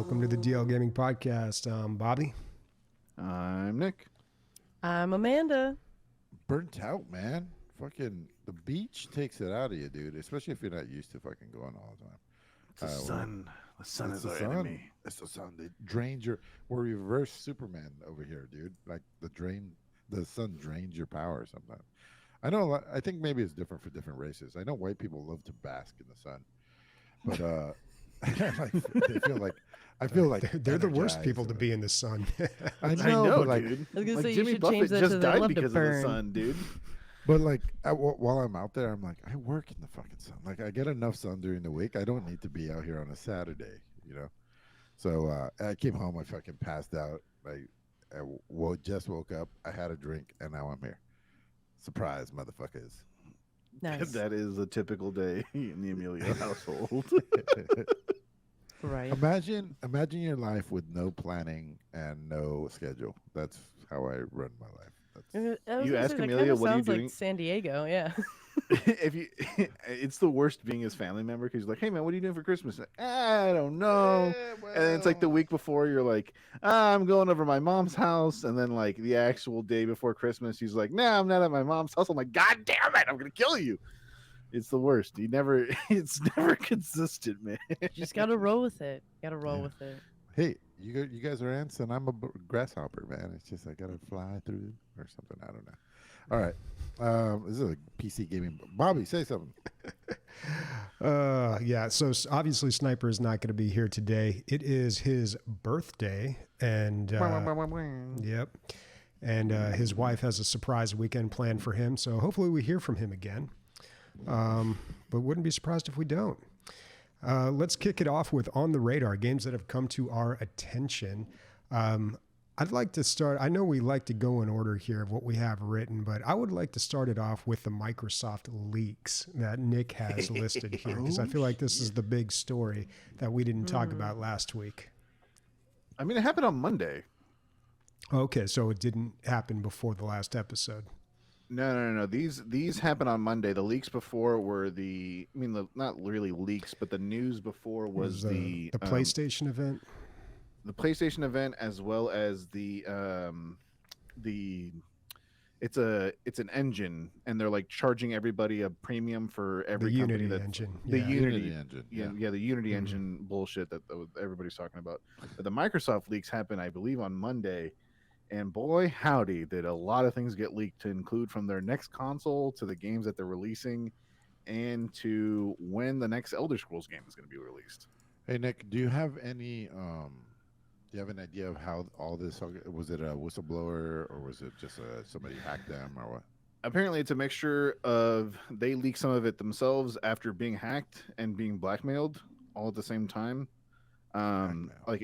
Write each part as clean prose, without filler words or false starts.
Welcome to the DL Gaming Podcast. I'm Bobby. I'm Nick. I'm Amanda. Burnt out, man. Fucking the beach takes it out of you, dude. Especially if you're not used to fucking going all the time. It's the sun. The sun is our sun. enemy. It's the sun. It drains your. We're reverse Superman over here, dude. Like the sun drains your power sometimes. I know. I think maybe it's different for different races. I know white people love to bask in the sun, but like, I feel like they're the worst energized people to or- be in the sun. I know, but like, dude. I was gonna Like say, you Jimmy should Buffett change that just to they died love to because of the burn. sun, dude. But like while I'm out there, I'm like, I work in the fucking sun. Like I get enough sun during the week. I don't need to be out here on a Saturday, you know. So I came home. I fucking passed out. Just woke up. I had a drink, and now I'm here. Surprise, motherfuckers! Nice. That is a typical day in the Emilio household. Right. Imagine your life with no planning and no schedule. That's how I run my life. That's You ask that Amelia, kinda what are you sounds doing? like San Diego, yeah. It's the worst being his family member because you're like, hey man, what are you doing for Christmas? Like, I don't know. And then it's like the week before, you're like, I'm going over to my mom's house. And then like the actual day before Christmas, he's like, nah, I'm not at my mom's house. I'm like, God damn it, I'm gonna kill you. It's the worst. It's never consistent, man. You just gotta roll with it. Gotta roll Yeah. with it. Hey, you guys are ants, and I'm a grasshopper, man. It's just I gotta fly through or something. I don't know. All right, this is a PC gaming. Bobby, say something. Yeah, so obviously Sniper is not going to be here today. It is his birthday, and yep, and his wife has a surprise weekend planned for him. So hopefully we hear from him again. But wouldn't be surprised if we don't. Let's kick it off with On the Radar, games that have come to our attention. I'd like to start, I know we like to go in order here of what we have written, but I would like to start it off with the Microsoft leaks that Nick has listed here, because I feel like this is the big story that we didn't talk about last week. I mean, it happened on Monday. Okay, so it didn't happen before the last episode. No. These happened on Monday. The leaks before were not really leaks, but the news before was the PlayStation event. The PlayStation event, as well as it's an engine, and they're like charging everybody a premium for every The company Unity that engine. the Yeah. Unity engine. yeah, the Unity engine bullshit that everybody's talking about. But the Microsoft leaks happened, I believe, on Monday. And boy, howdy, did a lot of things get leaked, to include from their next console to the games that they're releasing and to when the next Elder Scrolls game is going to be released. Hey Nick, do you have any? Do you have an idea of how all this? Was it a whistleblower or was it just somebody hacked them or what? Apparently, it's a mixture of they leaked some of it themselves after being hacked and being blackmailed all at the same time. Like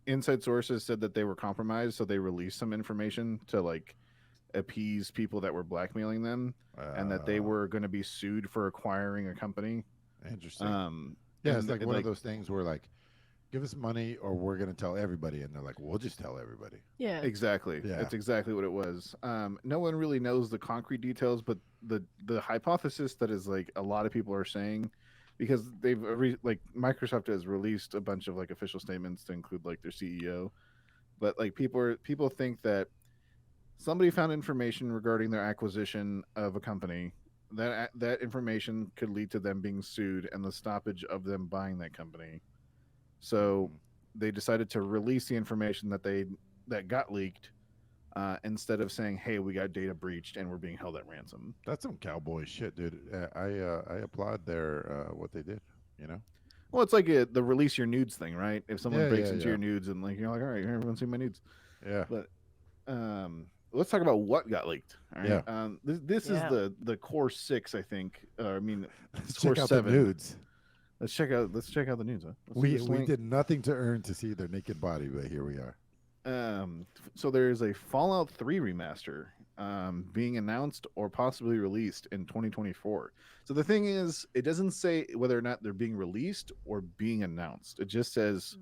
inside sources said that they were compromised, so they released some information to like appease people that were blackmailing them, and that they were going to be sued for acquiring a company. Interesting. Yeah, it's like one of those things where like, give us money or we're going to tell everybody, and they're like, we'll just tell everybody. Yeah. Exactly. Yeah. That's exactly what it was. No one really knows the concrete details, but the hypothesis that is like a lot of people are saying, because Microsoft has released a bunch of like official statements to include like their CEO, but like people think that somebody found information regarding their acquisition of a company, that information could lead to them being sued and the stoppage of them buying that company. So they decided to release the information that got leaked, instead of saying, hey, we got data breached and we're being held at ransom. That's some cowboy shit, dude. I applaud their what they did. You know. Well, it's like the release your nudes thing, right? If someone breaks into yeah. your nudes and like you're like, all right, everyone see my nudes. Yeah. But let's talk about what got leaked. All right. Yeah. This is the core 6, I think. Let's core check out 7. the nudes. Let's check out the nudes. Huh? We did nothing to earn to see their naked body, but here we are. So there's a Fallout 3 remaster being announced or possibly released in 2024. So the thing is, it doesn't say whether or not they're being released or being announced. It just says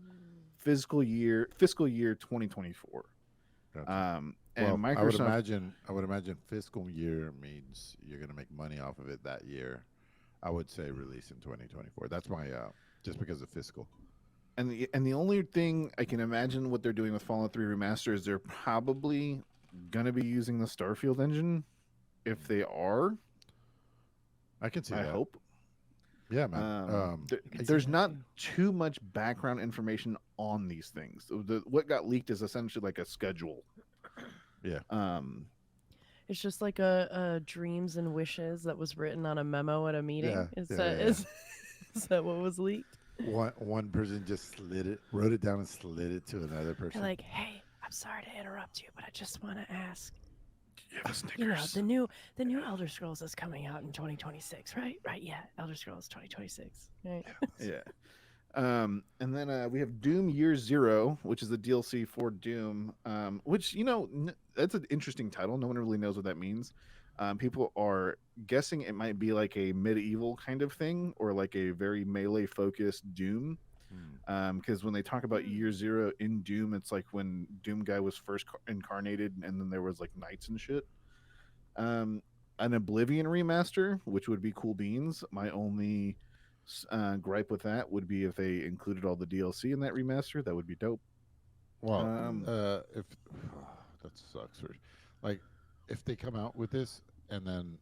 fiscal year 2024. Gotcha. And well, Microsoft, I would imagine fiscal year means you're going to make money off of it that year. I would say release in 2024. That's my just because of fiscal. And the only thing I can imagine what they're doing with Fallout 3 Remaster is they're probably gonna be using the Starfield engine. If they are, I can see I that. hope. Yeah, man. could see There's that not too. too much background information on these things. What got leaked is essentially like a schedule. Yeah. It's just like a dreams and wishes that was written on a memo at a meeting. Yeah, Is yeah, that yeah. is that what was leaked? One person just wrote it down and slid it to another They're person. like, hey, I'm sorry to interrupt you, but I just want to ask. You have a You know, Snickers. the new Elder Scrolls is coming out in 2026, right? Right, yeah. Elder Scrolls 2026. Right. Yeah. And then we have Doom Year Zero, which is the DLC for Doom. Which that's an interesting title. No one really knows what that means. People are guessing it might be like a medieval kind of thing, or like a very melee focused Doom. Because when they talk about Year Zero in Doom, it's like when Doom guy was first incarnated, and then there was like knights and shit. An Oblivion remaster, which would be cool beans. My only gripe with that would be if they included all the DLC in that remaster. That would be dope. Well, Um, if that sucks. Like, if they come out with this and then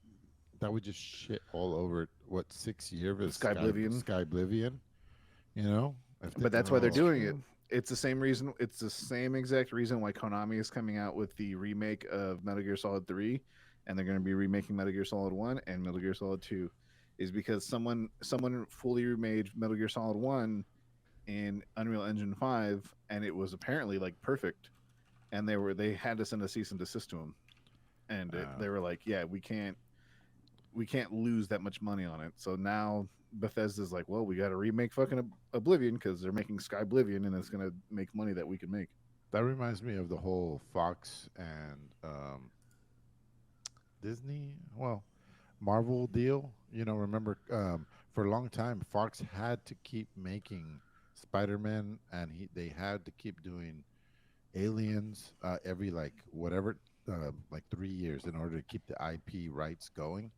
that would just shit all over what 6 year of Skyblivion. Skyblivion, you know? But that's why they're That's doing it. true. It's the same reason. It's the same exact reason why Konami is coming out with the remake of Metal Gear Solid 3, and they're going to be remaking Metal Gear Solid 1 and Metal Gear Solid 2, is because someone fully remade Metal Gear Solid 1 in Unreal Engine 5, and it was apparently like perfect, and they had to send a cease and desist to them, and they were like, yeah, we can't lose that much money on it. So now Bethesda's like, well, we got to remake fucking Oblivion because they're making Skyblivion, and it's gonna make money that we can make. That reminds me of the whole Fox and Disney, well, Marvel deal. Remember, for a long time, Fox had to keep making Spider-Man, and they had to keep doing Aliens every like whatever, like 3 years in order to keep the IP rights going.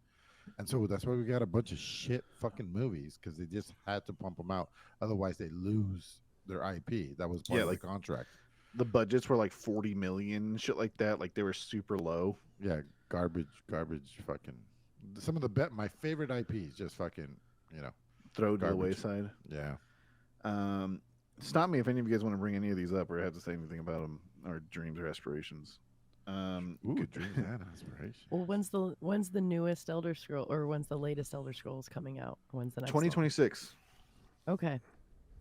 And so that's why we got a bunch of shit fucking movies because they just had to pump them out. Otherwise, they lose their IP. That was part of the contract. The budgets were like 40 million, shit like that. Like they were super low. Yeah, garbage, fucking. Some of my favorite IPs just fucking, Throw to the garbage. wayside. Yeah. Stop me if any of you guys want to bring any of these up or have to say anything about them or dreams or aspirations. Ooh, dreams and aspirations. Well, when's the newest Elder Scroll, or when's the latest Elder Scrolls coming out? When's the next one? 2026. Okay.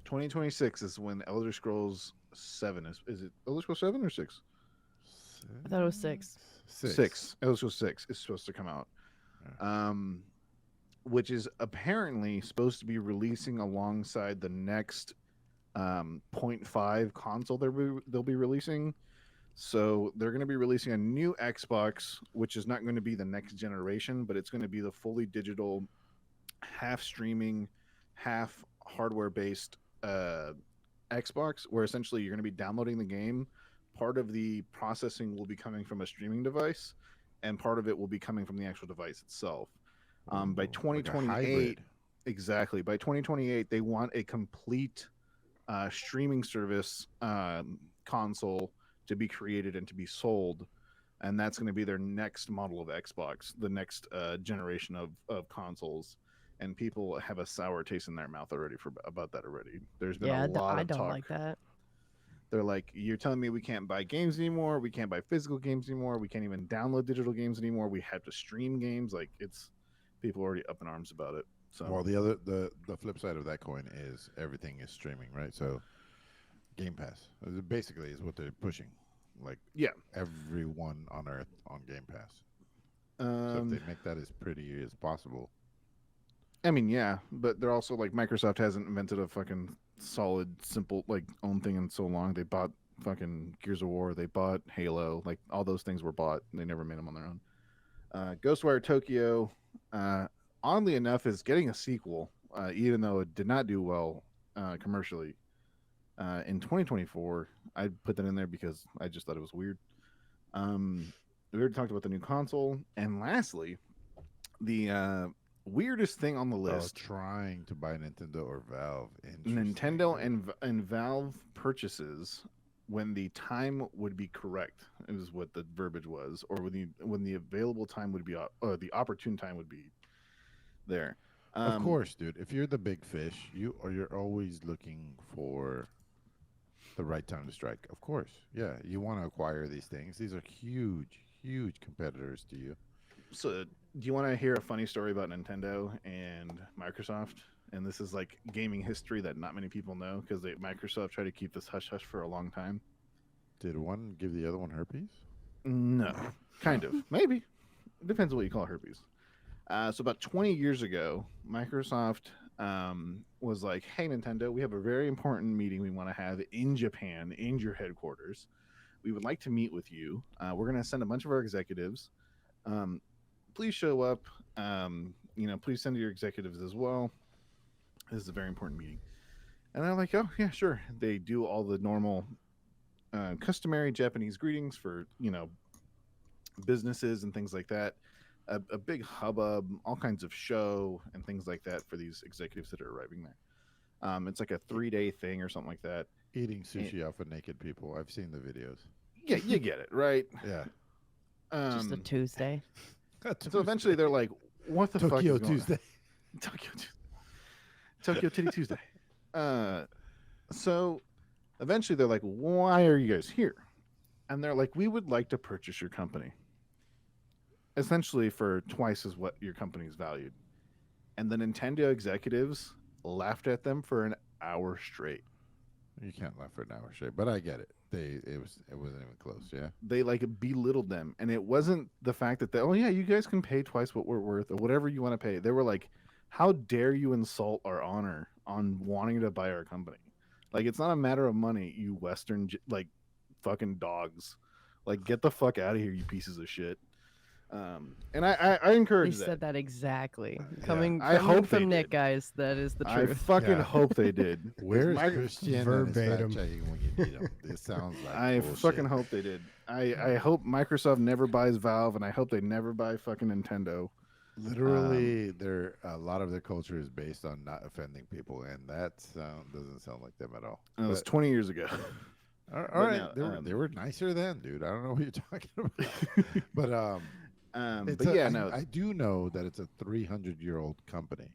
2026 is when Elder Scrolls 7 is. Is it Elder Scrolls 7 or 6? I thought it was 6. 6. Elder Scrolls 6 is supposed to come out. Yeah. Which is apparently supposed to be releasing alongside the next 0.5 console they'll be releasing. So they're going to be releasing a new Xbox, which is not going to be the next generation, but it's going to be the fully digital, half streaming, half hardware based Xbox, where essentially you're going to be downloading the game. Part of the processing will be coming from a streaming device, and part of it will be coming from the actual device itself. By 2028, exactly. By 2028, they want a complete streaming service console to be created and to be sold, and that's going to be their next model of Xbox, the next generation of consoles. And people have a sour taste in their mouth already about that already. There's been a lot I of don't talk. like that. They're like, you're telling me we can't buy games anymore, we can't buy physical games anymore, we can't even download digital games anymore, we have to stream games. Like, it's people already up in arms about it. So Well, the flip side of that coin is everything is streaming, right? So Game Pass basically is what they're pushing. Like, yeah, everyone on Earth on Game Pass. So um, if they make that as pretty as possible. I mean, yeah, but they're also like, Microsoft hasn't invented a fucking solid, simple, like, own thing in so long. They bought fucking Gears of War, they bought Halo, like all those things were bought. And they never made them on their own. Ghostwire Tokyo, oddly enough, is getting a sequel, even though it did not do well commercially. In 2024, I put that in there because I just thought it was weird. We already talked about the new console, and lastly, the Weirdest thing on the Oh, list. trying to buy Nintendo or Valve. Interesting. Nintendo and Valve purchases when the time would be correct is what the verbiage was, or when the available time would be, or the opportune time would be there. Of course, dude. If you're the big fish, you're always looking for the right time to strike. Of course, yeah. You want to acquire these things. These are huge, huge competitors to you. So, do you want to hear a funny story about Nintendo and Microsoft? And this is like gaming history that not many people know because Microsoft tried to keep this hush hush for a long time. Did one give the other one herpes? No, kind of, maybe. It depends on what you call herpes. So about 20 years ago, Microsoft was like, "Hey, Nintendo, we have a very important meeting we want to have in Japan, in your headquarters. We would like to meet with you. We're going to send a bunch of our executives. Please show up. Please send your executives as well. This is a very important meeting." And I'm like, "Oh yeah, sure." They do all the normal, customary Japanese greetings for businesses and things like that. A big hubbub, all kinds of show and things like that for these executives that are arriving there. It's like a 3-day thing or something like that. Eating sushi off of naked people. I've seen the videos. Yeah, you get it, right? Yeah. Just a Tuesday. So eventually they're like, "What the fuck Tokyo is going on?" Tuesday. Tokyo Titty Tuesday. So eventually they're like, "Why are you guys here?" And they're like, "We would like to purchase your company. Essentially for twice as what your company is valued." And the Nintendo executives laughed at them for an hour straight. You can't laugh for an hour straight, but I get it. It wasn't even close. Yeah. They like belittled them, and it wasn't the fact that "Oh yeah, you guys can pay twice what we're worth or whatever you want to pay." They were like, "How dare you insult our honor on wanting to buy our company? Like, it's not a matter of money, you Western like fucking dogs. Like, get the fuck out of here, you pieces of shit." And I encourage They that. said that exactly. Yeah. Coming I hope they from Nick, did. guys, that is the I truth. fucking Yeah. hope they did. Where's My- Christian Verbatim. and his fact checking when you need him? This sounds like I bullshit. fucking hope they did. I hope Microsoft never buys Valve, and I hope they never buy fucking Nintendo. Literally, a lot of their culture is based on not offending people, and that doesn't sound like them at all. That was But- 20 years ago. all but right, no, they were nicer then, dude. I don't know what you're talking about, but But yeah, no, I do know that it's a 300-year-old company.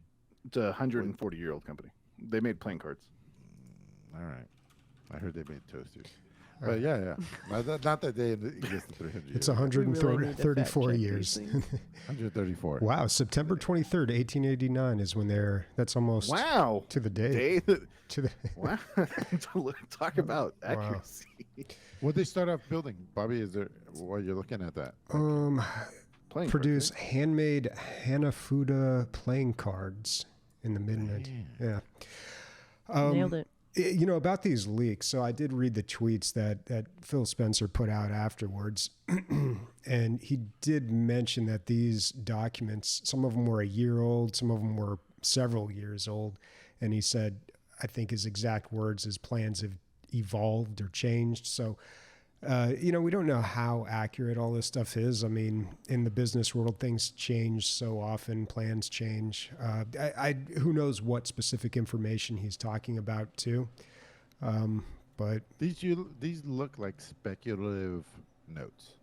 it's a 140-year-old company. They made playing cards. All right, I heard they made toasters, All but yeah. Not that they existed 300 years. It's We really need to 134 fact check years. these things. 134. Wow, September 23rd, 1889 is when that's almost Wow. to the day. Day. To the Wow. Talk about Wow. accuracy. What they start off building, Bobby? Is there while you're looking at that? Playing produce cards, handmade Hanafuda playing cards in the mid Damn. Yeah. Nailed it. About these leaks. So I did read the tweets that Phil Spencer put out afterwards. And he did mention that these documents, some of them were a year old, some of them were several years old. And he said, I think his exact words, his plans have evolved or changed. So, we don't know how accurate all this stuff is. I mean, in the business world, things change so often, plans change. Who knows what specific information he's talking about too. But These look like speculative notes.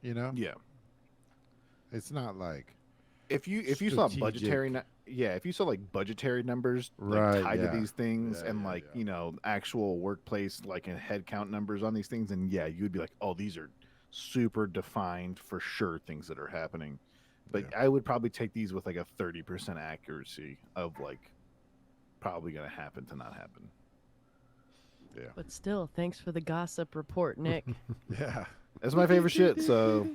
Yeah. It's not like If you saw Strategic. budgetary, if you saw like budgetary numbers Right, tied yeah. to these things Yeah, and yeah, actual workplace and head count numbers on these things, and you'd be like, "Oh, these are super defined for sure things that are happening." But Yeah. I would probably take these with like a 30% accuracy of probably gonna happen to not happen. yeah. But still, thanks for the gossip report, Nick. Yeah. That's my favorite shit. So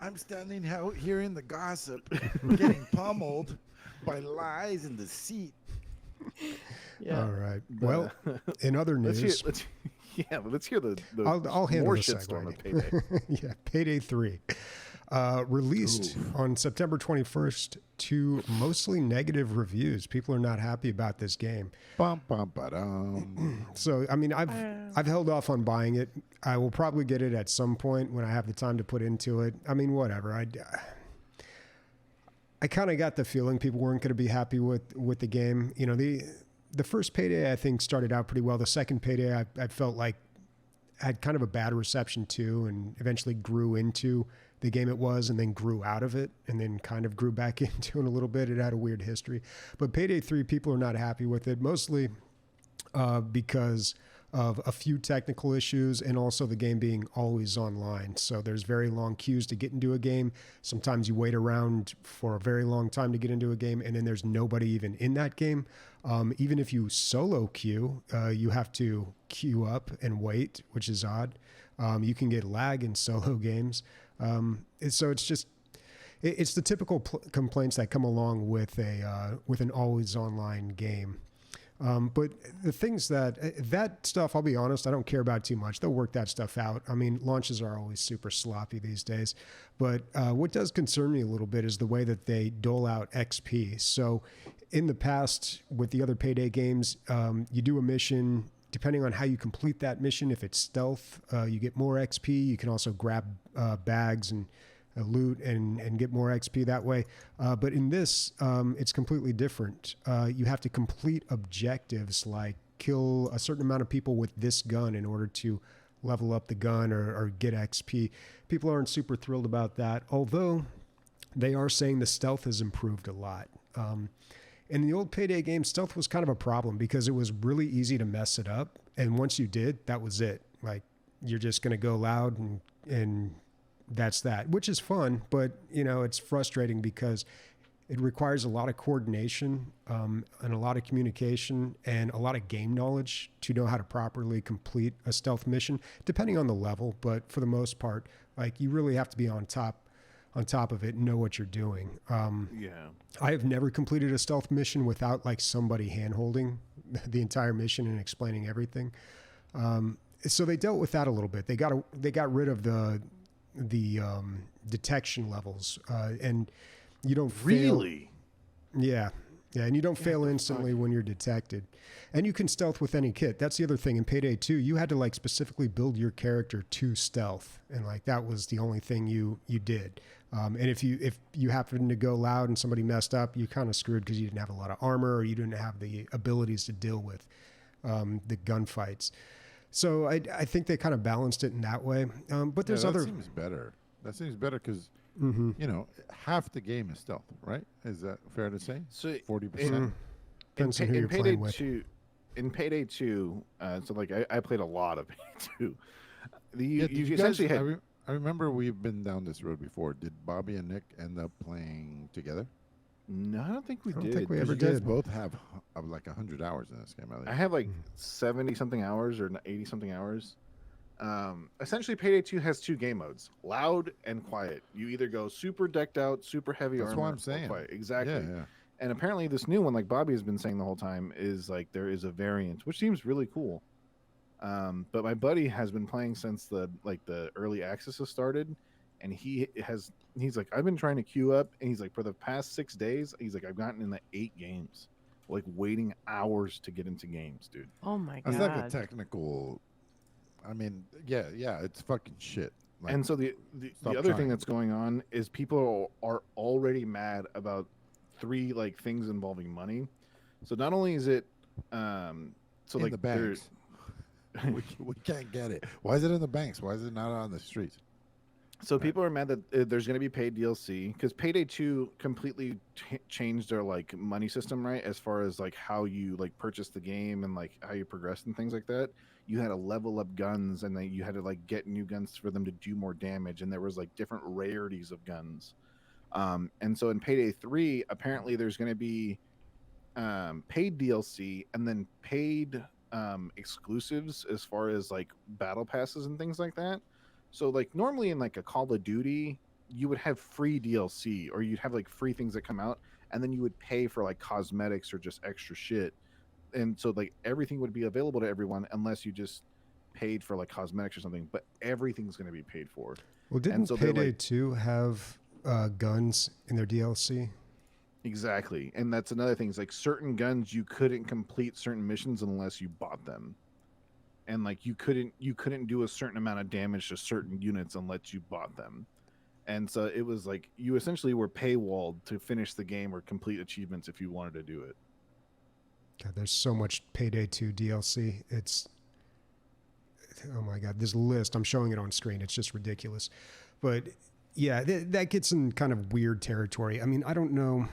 I'm standing out here in the gossip, getting pummeled by lies and deceit. Yeah. all right. but, Well, in other let's news, let's hear the I'll handle more the shitstorm of segue. Payday. Yeah, Payday 3. Released on September 21st to mostly negative reviews. People are not happy about this game. Bum, bum, ba-dum. So, I mean, I've held off on buying it. I will probably get it at some point when I have the time to put into it. I mean, whatever. I kind of got the feeling people weren't going to be happy with the game. You know, the first Payday I think started out pretty well. The second Payday I felt like had kind of a bad reception too, and eventually grew into the game it was, and then grew out of it, and then kind of grew back into it a little bit. It had a weird history. But Payday 3, people are not happy with it, mostly because of a few technical issues and also the game being always online. So there's very long queues to get into a game. Sometimes you wait around for a very long time to get into a game, and then there's nobody even in that game. Even if you solo queue, you have to queue up and wait, which is odd. You can get lag in solo games. So it's just, it's the typical complaints that come along with an always online game. But the things that stuff, I'll be honest, I don't care about too much. They'll work that stuff out. I mean, launches are always super sloppy these days. But what does concern me a little bit is the way that they dole out XP. So in the past, with the other Payday games, you do a mission. Depending on how you complete that mission, if it's stealth, you get more XP. You can also grab bags and loot and get more XP that way. But in this, it's completely different. You have to complete objectives like kill a certain amount of people with this gun in order to level up the gun or get XP. People aren't super thrilled about that, although they are saying the stealth has improved a lot. In the old Payday game, stealth was kind of a problem because it was really easy to mess it up. And once you did, that was it. Like, you're just going to go loud and that's that, which is fun, but you know, it's frustrating because it requires a lot of coordination and a lot of communication and a lot of game knowledge to know how to properly complete a stealth mission, depending on the level. But for the most part, like, you really have to be on top of it and know what you're doing. I have never completed a stealth mission without like somebody hand-holding the entire mission and explaining everything. So they dealt with that a little bit. They got rid of the detection levels, and you don't fail. Yeah, and you don't fail instantly when you're detected, and you can stealth with any kit. That's the other thing. In Payday 2, you had to like specifically build your character to stealth, and like that was the only thing you did. And if you happened to go loud and somebody messed up, you kind of screwed because you didn't have a lot of armor or you didn't have the abilities to deal with the gunfights. So I think they kind of balanced it in that way. But there's other. That seems better. That seems better because you know, half the game is stealth, right? Is that fair to say? So 40%. Depends on who you're playing with. In Payday 2, so like I played a lot of Payday 2. You guys, essentially had. I remember we've been down this road before. Did Bobby and Nick end up playing together? No, I don't think we did. I don't think we ever You guys did. both have like 100 hours in this game. I think. I have like 70 something hours or 80 something hours. Essentially, Payday 2 has two game modes: loud and quiet. You either go super decked out, super heavy armor. That's what I'm saying. Quiet. Exactly. Yeah. And apparently, this new one, like Bobby has been saying the whole time, is like there is a variant, which seems really cool. But my buddy has been playing since the early access has started, and he's like, I've been trying to queue up, and he's like, for the past 6 days, he's like, I've gotten into 8 games, like waiting hours to get into games, dude. Oh my god. It's like a technical. I mean, yeah, it's fucking shit. Like, And so the other thing that's going on is people are already mad about 3 like things involving money. So not only is it in like the banks. we can't get it. Why is it in the banks? Why is it not on the streets? So people are mad that there's going to be paid DLC because Payday 2 completely changed their like money system, right? As far as like how you like purchase the game and like how you progress and things like that. You had to level up guns, and then you had to like get new guns for them to do more damage, and there was like different rarities of guns. And so in Payday 3, apparently there's going to be paid DLC and then paid exclusives as far as like battle passes and things like that. So like normally in like a Call of Duty, you would have free DLC or you'd have like free things that come out, and then you would pay for like cosmetics or just extra shit. And so like everything would be available to everyone unless you just paid for like cosmetics or something, but everything's going to be paid for. Well, didn't so Payday 2 have guns in their DLC? Exactly. And that's another thing. Is like certain guns you couldn't complete certain missions unless you bought them. And like you couldn't do a certain amount of damage to certain units unless you bought them. And so it was like you essentially were paywalled to finish the game or complete achievements if you wanted to do it. God, there's so much Payday 2 DLC. It's, oh my God, this list, I'm showing it on screen. It's just ridiculous. But yeah, that gets in kind of weird territory. I mean, I don't know.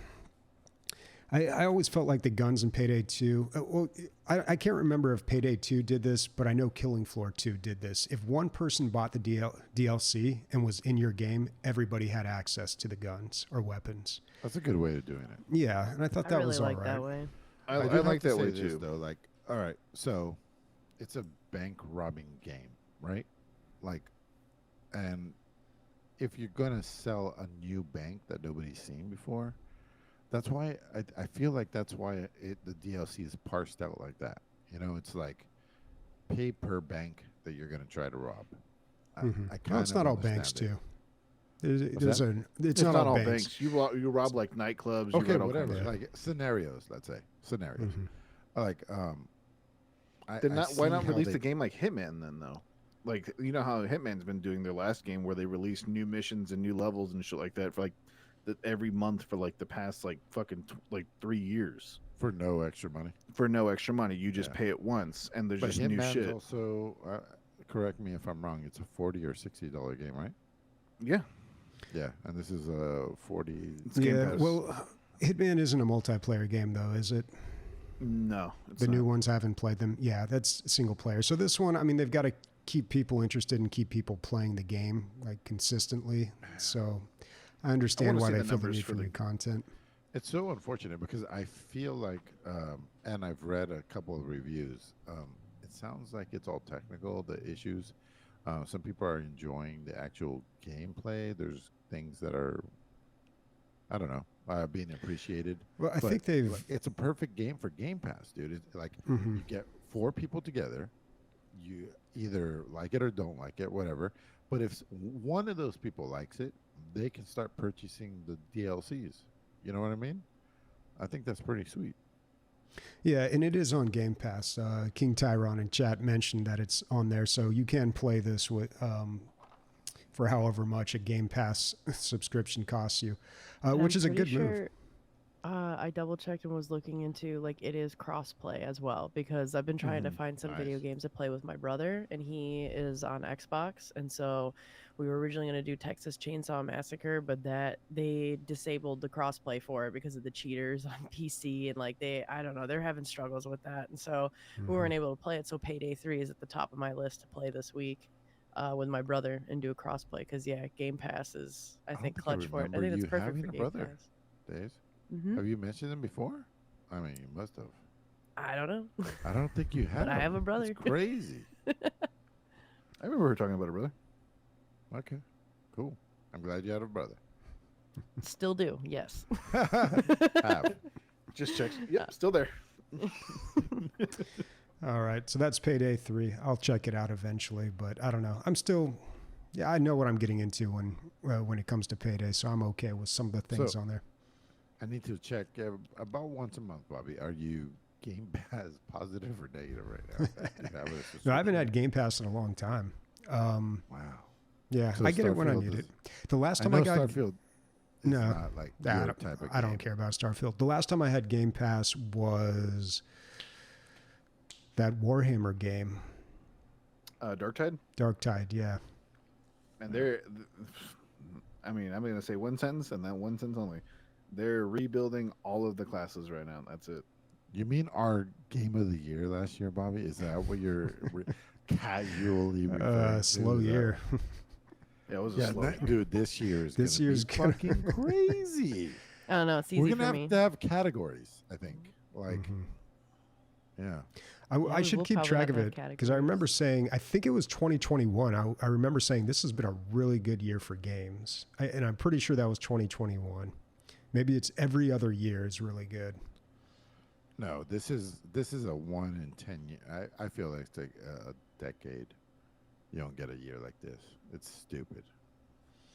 I always felt like the guns in Payday 2, well, I can't remember if Payday 2 did this, but I know Killing Floor 2 did this. If one person bought the DLC and was in your game, everybody had access to the guns or weapons. That's a good way of doing it. Yeah, and I thought I that really was like all right. that way. I do like have to that say way this, too. though. Like, all right, so it's a bank robbing game, right? Like, and if you're gonna sell a new bank that nobody's seen before, that's why I feel like that's why the DLC is parsed out like that. You know, it's like pay per bank that you're gonna try to rob. Mhm. I Well, it's kind not of all banks understand too. It's It's not all banks. banks. You rob like nightclubs. it. Okay, you rob all whatever. kinds of- Like scenarios, let's say scenarios. Mhm. Like, Then why see not how release they- the game like Hitman then though? Like you know how Hitman's been doing their last game where they released new missions and new levels and shit like that for like every month for like the past like fucking like 3 years for no extra money? for no extra money. You just Yeah. pay it once and there's But just new Hitman's shit. also, correct me if I'm wrong, it's a $40 or $60 game, right? Yeah, Yeah, and this is a 40. it's Game Yeah, Pass. well, Hitman isn't a multiplayer game though, is it? No, it's The not. new ones, I haven't played them. Yeah, that's single player. So this one, I mean, they've got to keep people interested and keep people playing the game like consistently. So I understand wanna why see they the feel the numbers need for for the- new content. It's so unfortunate because I feel like, and I've read a couple of reviews. It sounds like it's all technical, the issues. Some people are enjoying the actual gameplay. There's things that are, I don't know, being appreciated. Well, I But, think they've. like, it's a perfect game for Game Pass, dude. It's like Mhm. you get 4 people together. You either like it or don't like it, whatever. But if one of those people likes it, they can start purchasing the DLCs. You know what I mean? I think that's pretty sweet. Yeah, and it is on Game Pass. King Tyron in chat mentioned that it's on there, so you can play this with for however much a Game Pass subscription costs you, And which I'm is a pretty good move. sure, I double checked and was looking into like it is crossplay as well because I've been trying to Mhm. find some video Nice. games to play with my brother and he is on Xbox and so we were originally going to do Texas Chainsaw Massacre but that they disabled the crossplay for it because of the cheaters on PC and like I don't know they're having struggles with that and so we weren't able to play it so Payday 3 is at the top of my list to play this week. With my brother and do a crossplay because yeah, Game Pass is I don't think think I clutch for it. I remember think it's you perfect having for a Game brother. Pass. Days. Hmm Have you mentioned them before? I mean, you must have. I don't know. I don't think you have. I have a brother. It's crazy. I remember her talking about it, brother. Okay, cool. I'm glad you had a brother. Still do, yes. Have. Just checked. Yep, still there. All right, so that's Payday 3. I'll check it out eventually, but I don't know. I'm still, yeah, I know what I'm getting into when it comes to Payday, so I'm okay with some of the things So- on there. I need to check about once a month, Bobby. Are you Game Pass positive or negative right now? Do you have a No, I haven't subscription? had Game Pass in a long time. Wow. Yeah, So I get it when I Starfield need is- it. The last I time know I got Starfield. Is No, not like I your don't, type of I don't game. care about Starfield. The last time I had Game Pass was that Warhammer game, Dark Tide. Dark Tide. Yeah. And I mean, I'm going to say one sentence and that one sentence only. They're rebuilding all of the classes right now. That's it. You mean our game of the year last year, Bobby? Is that what you're casually referring to? Slow Is that- year. Yeah, it was a Yeah, slow. dude, this year is This gonna year's be gonna- fucking crazy. I don't know, it's easy We're for gonna me. have to have categories, I think. Like, Mhm. yeah. I we should will keep probably track have of to have it because I remember saying, I think it was 2021. I remember saying this has been a really good year for games. And I'm pretty sure that was 2021. Maybe it's every other year is really good. No, this is a 1 in 10 year. I feel like it's like a decade. You don't get a year like this. It's stupid.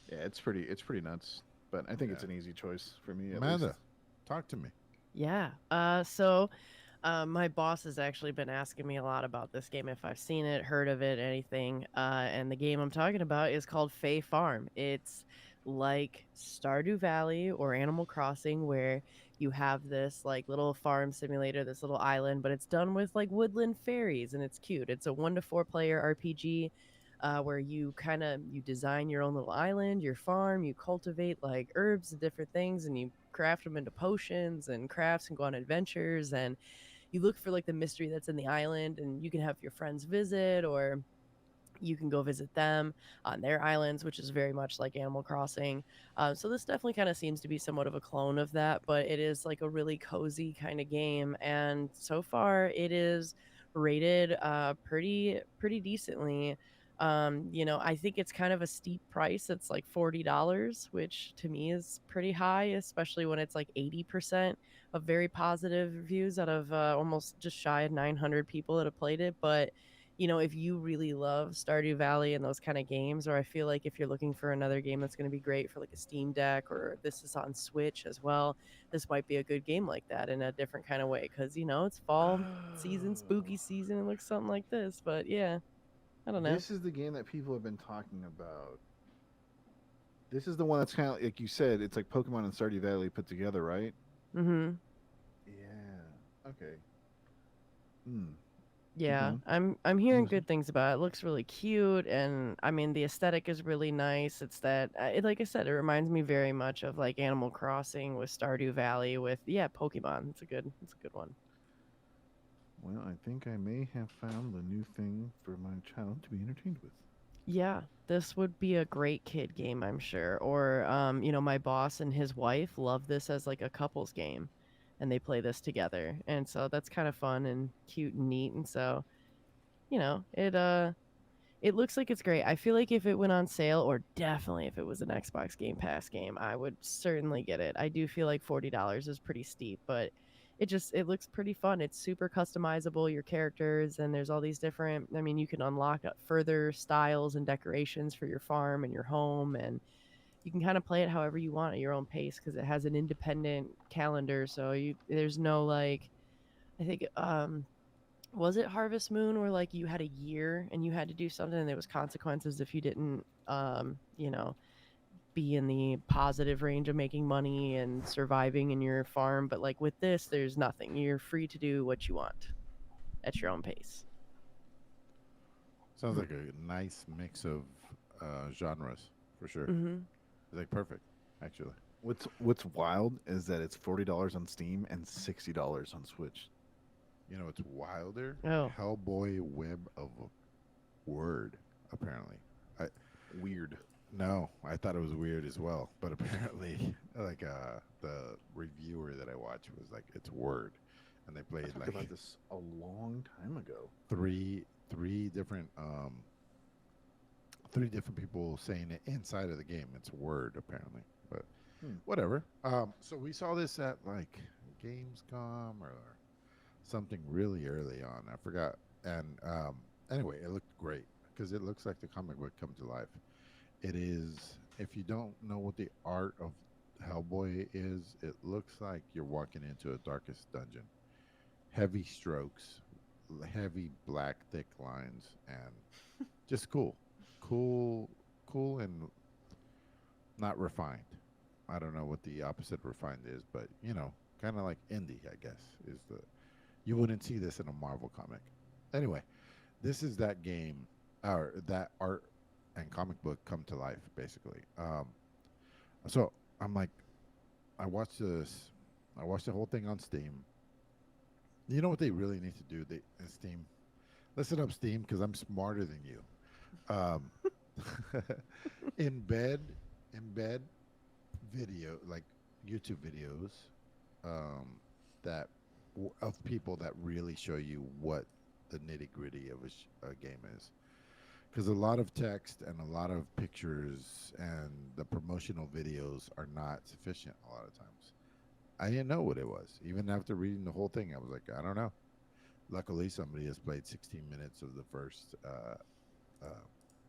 Yeah, it's pretty nuts. But I think it's Yeah. an easy choice for me. At Amanda, least. talk to me. Yeah. My boss has actually been asking me a lot about this game, if I've seen it, heard of it, anything. And the game I'm talking about is called Fae Farm. It's like Stardew Valley or Animal Crossing, where you have this like little farm simulator, this little island, but it's done with like woodland fairies and it's cute. It's a 1 to 4 player RPG where you design your own little island, your farm, you cultivate like herbs and different things, and you craft them into potions and crafts and go on adventures, and you look for like the mystery that's in the island, and you can have your friends visit, or you can go visit them on their islands, which is very much like Animal Crossing. So this definitely kind of seems to be somewhat of a clone of that, but it is like a really cozy kind of game, and so far it is rated pretty decently. I think it's kind of a steep price. It's like $40, which to me is pretty high, especially when it's like 80% of very positive reviews out of almost just shy of 900 people that have played it. But if you really love Stardew Valley and those kind of games, or I feel like if you're looking for another game that's going to be great for like a Steam Deck, or this is on Switch as well, this might be a good game like that in a different kind of way, because it's fall season, spooky season, it looks something like this. But yeah, I don't know. This is the game that people have been talking about. This is the one that's kind of like you said. It's like Pokemon and Stardew Valley put together, right? Mm-hmm. Yeah. Okay. Hmm. Yeah, going. I'm hearing Listen. good things about it. It looks really cute, and I mean the aesthetic is really nice. It's that like I said, it reminds me very much of like Animal Crossing with Stardew Valley with Pokemon. It's a good one. Well, I think I may have found the new thing for my child to be entertained with. Yeah, this would be a great kid game, I'm sure. Or my boss and his wife love this as like a couples game, and they play this together. And so that's kind of fun and cute and neat. And so, it looks like it's great. I feel like if it went on sale, or definitely if it was an Xbox Game Pass game, I would certainly get it. I do feel like $40 is pretty steep, but it looks pretty fun. It's super customizable, your characters, and there's all these different, I mean, you can unlock further styles and decorations for your farm and your home, and you can kind of play it however you want at your own pace, because it has an independent calendar, so there's no like, I think was it Harvest Moon, where like you had a year and you had to do something and there was consequences if you didn't be in the positive range of making money and surviving in your farm. But like with this, there's nothing. You're free to do what you want at your own pace. Sounds like a nice mix of genres for sure. Mm-hmm. It's like perfect, actually. What's wild is that it's $40 on Steam and $60 on Switch. You know, it's wilder. Oh. Hellboy Web of Wyrd, apparently. Weird. No, I thought it was weird as well, but apparently, like the reviewer that I watched was like, it's Wyrd, and they I played talked like about this a long time ago. three different people saying it inside of the game. It's Wyrd apparently, but whatever. So we saw this at like Gamescom or something really early on. I forgot. And anyway, it looked great because it looks like the comic book come to life. It is. If you don't know what the art of Hellboy is, it looks like you're walking into a darkest dungeon. Heavy strokes, heavy black thick lines, and just cool, and not refined. I don't know what the opposite of refined is, but kind of like indie, I guess, is the. You wouldn't see this in a Marvel comic. Anyway, this is that game, or that art and comic book come to life, basically. So I'm like, I watched this. I watched the whole thing on Steam. You know what they really need to do? In Steam, listen up, Steam, because I'm smarter than you. Embed video, like YouTube videos, that of people that really show you what the nitty gritty of a game is. Because a lot of text and a lot of pictures and the promotional videos are not sufficient a lot of times. I didn't know what it was. Even after reading the whole thing, I was like, I don't know. Luckily, somebody has played 16 minutes of the first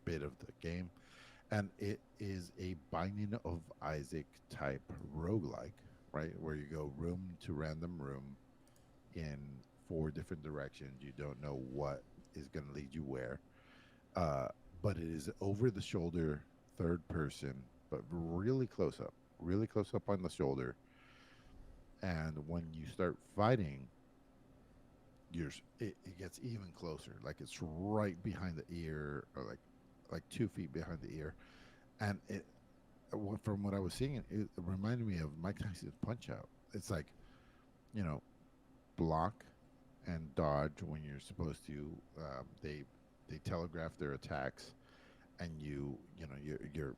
bit of the game. And it is a Binding of Isaac type roguelike, right? Where you go room to random room in 4 different directions. You don't know what is going to lead you where. But it is over the shoulder, third person but really close up on the shoulder. And when you start fighting, it gets even closer. Like it's right behind the ear, or like 2 feet behind the ear. And from what I was seeing, it reminded me of Mike Tyson's Punch Out. It's like, you know, block and dodge when you're supposed to. They telegraph their attacks, and you're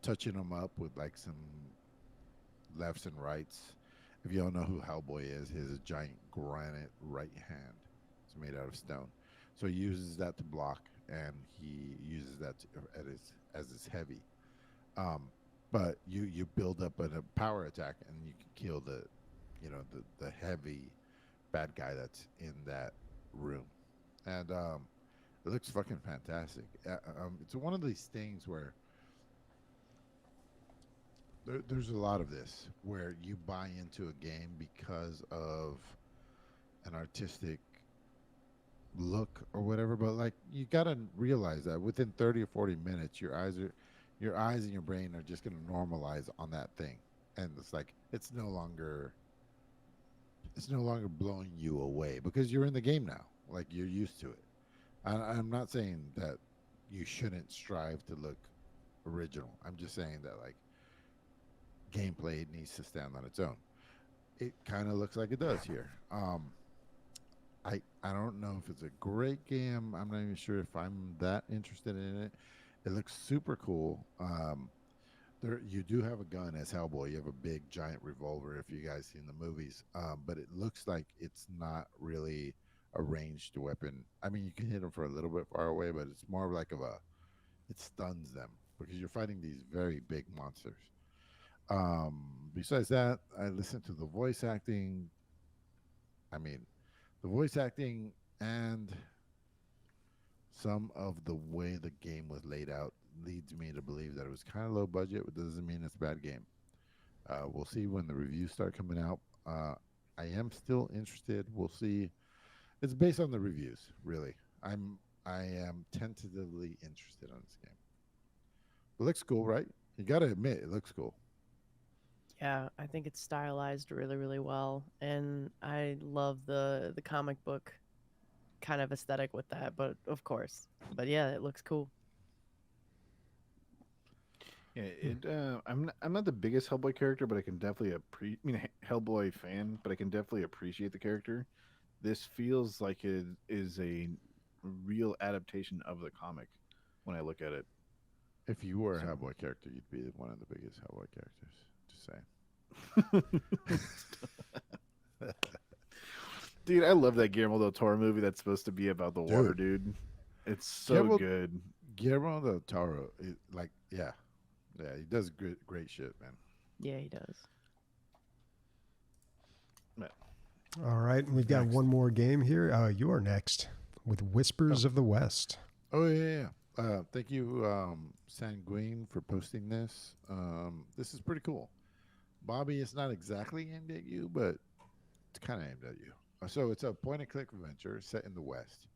touching them up with like some lefts and rights. If you don't know who Hellboy is, his giant granite right hand is made out of stone. So he uses that to block, and he uses that as his heavy. But you build up a power attack, and you can kill the heavy bad guy that's in that room, and it looks fucking fantastic. It's one of these things where there's a lot of this where you buy into a game because of an artistic look or whatever, but like you gotta realize that within 30 or 40 minutes your eyes and your brain are just gonna normalize on that thing, and it's like it's no longer blowing you away because you're in the game now, like you're used to it. I'm not saying that you shouldn't strive to look original. I'm just saying that like gameplay needs to stand on its own. It kind of looks like it does here. I don't know if it's a great game. I'm not even sure if I'm that interested in it. It looks super cool. You do have a gun as Hellboy. You have a big giant revolver if you guys seen the movies. But it looks like it's not really a ranged weapon. I mean, you can hit them for a little bit far away, but it's more like it stuns them because you're fighting these very big monsters. Besides that, I listened to the voice acting. I mean, the voice acting and some of the way the game was laid out leads me to believe that it was kind of low budget, but doesn't mean it's a bad game. We'll see when the reviews start coming out. I am still interested. We'll see. It's based on the reviews, really. I am tentatively interested on this game. It looks cool, right? You got to admit, it looks cool. Yeah, I think it's stylized really, really well, and I love the comic book kind of aesthetic with that. But of course, but yeah, it looks cool. Yeah, I'm not the biggest Hellboy character, but I can definitely Hellboy fan, but I can definitely appreciate the character. This feels like it is a real adaptation of the comic when I look at it. If you were a So- Hellboy character, you'd be one of the biggest Hellboy characters. Just saying. Dude, I love that Guillermo del Toro movie that's supposed to be about the water, dude. It's so Guillermo- good. Guillermo del Toro, yeah, he does great shit, man. Yeah, he does. All right, we've got Next. one more game here. You are next with Whispers of the West. Oh yeah. Thank you, Sanguine, for posting this. This is pretty cool. Bobby, it's not exactly aimed at you, but it's kind of aimed at you. So it's a point-and-click adventure set in the West.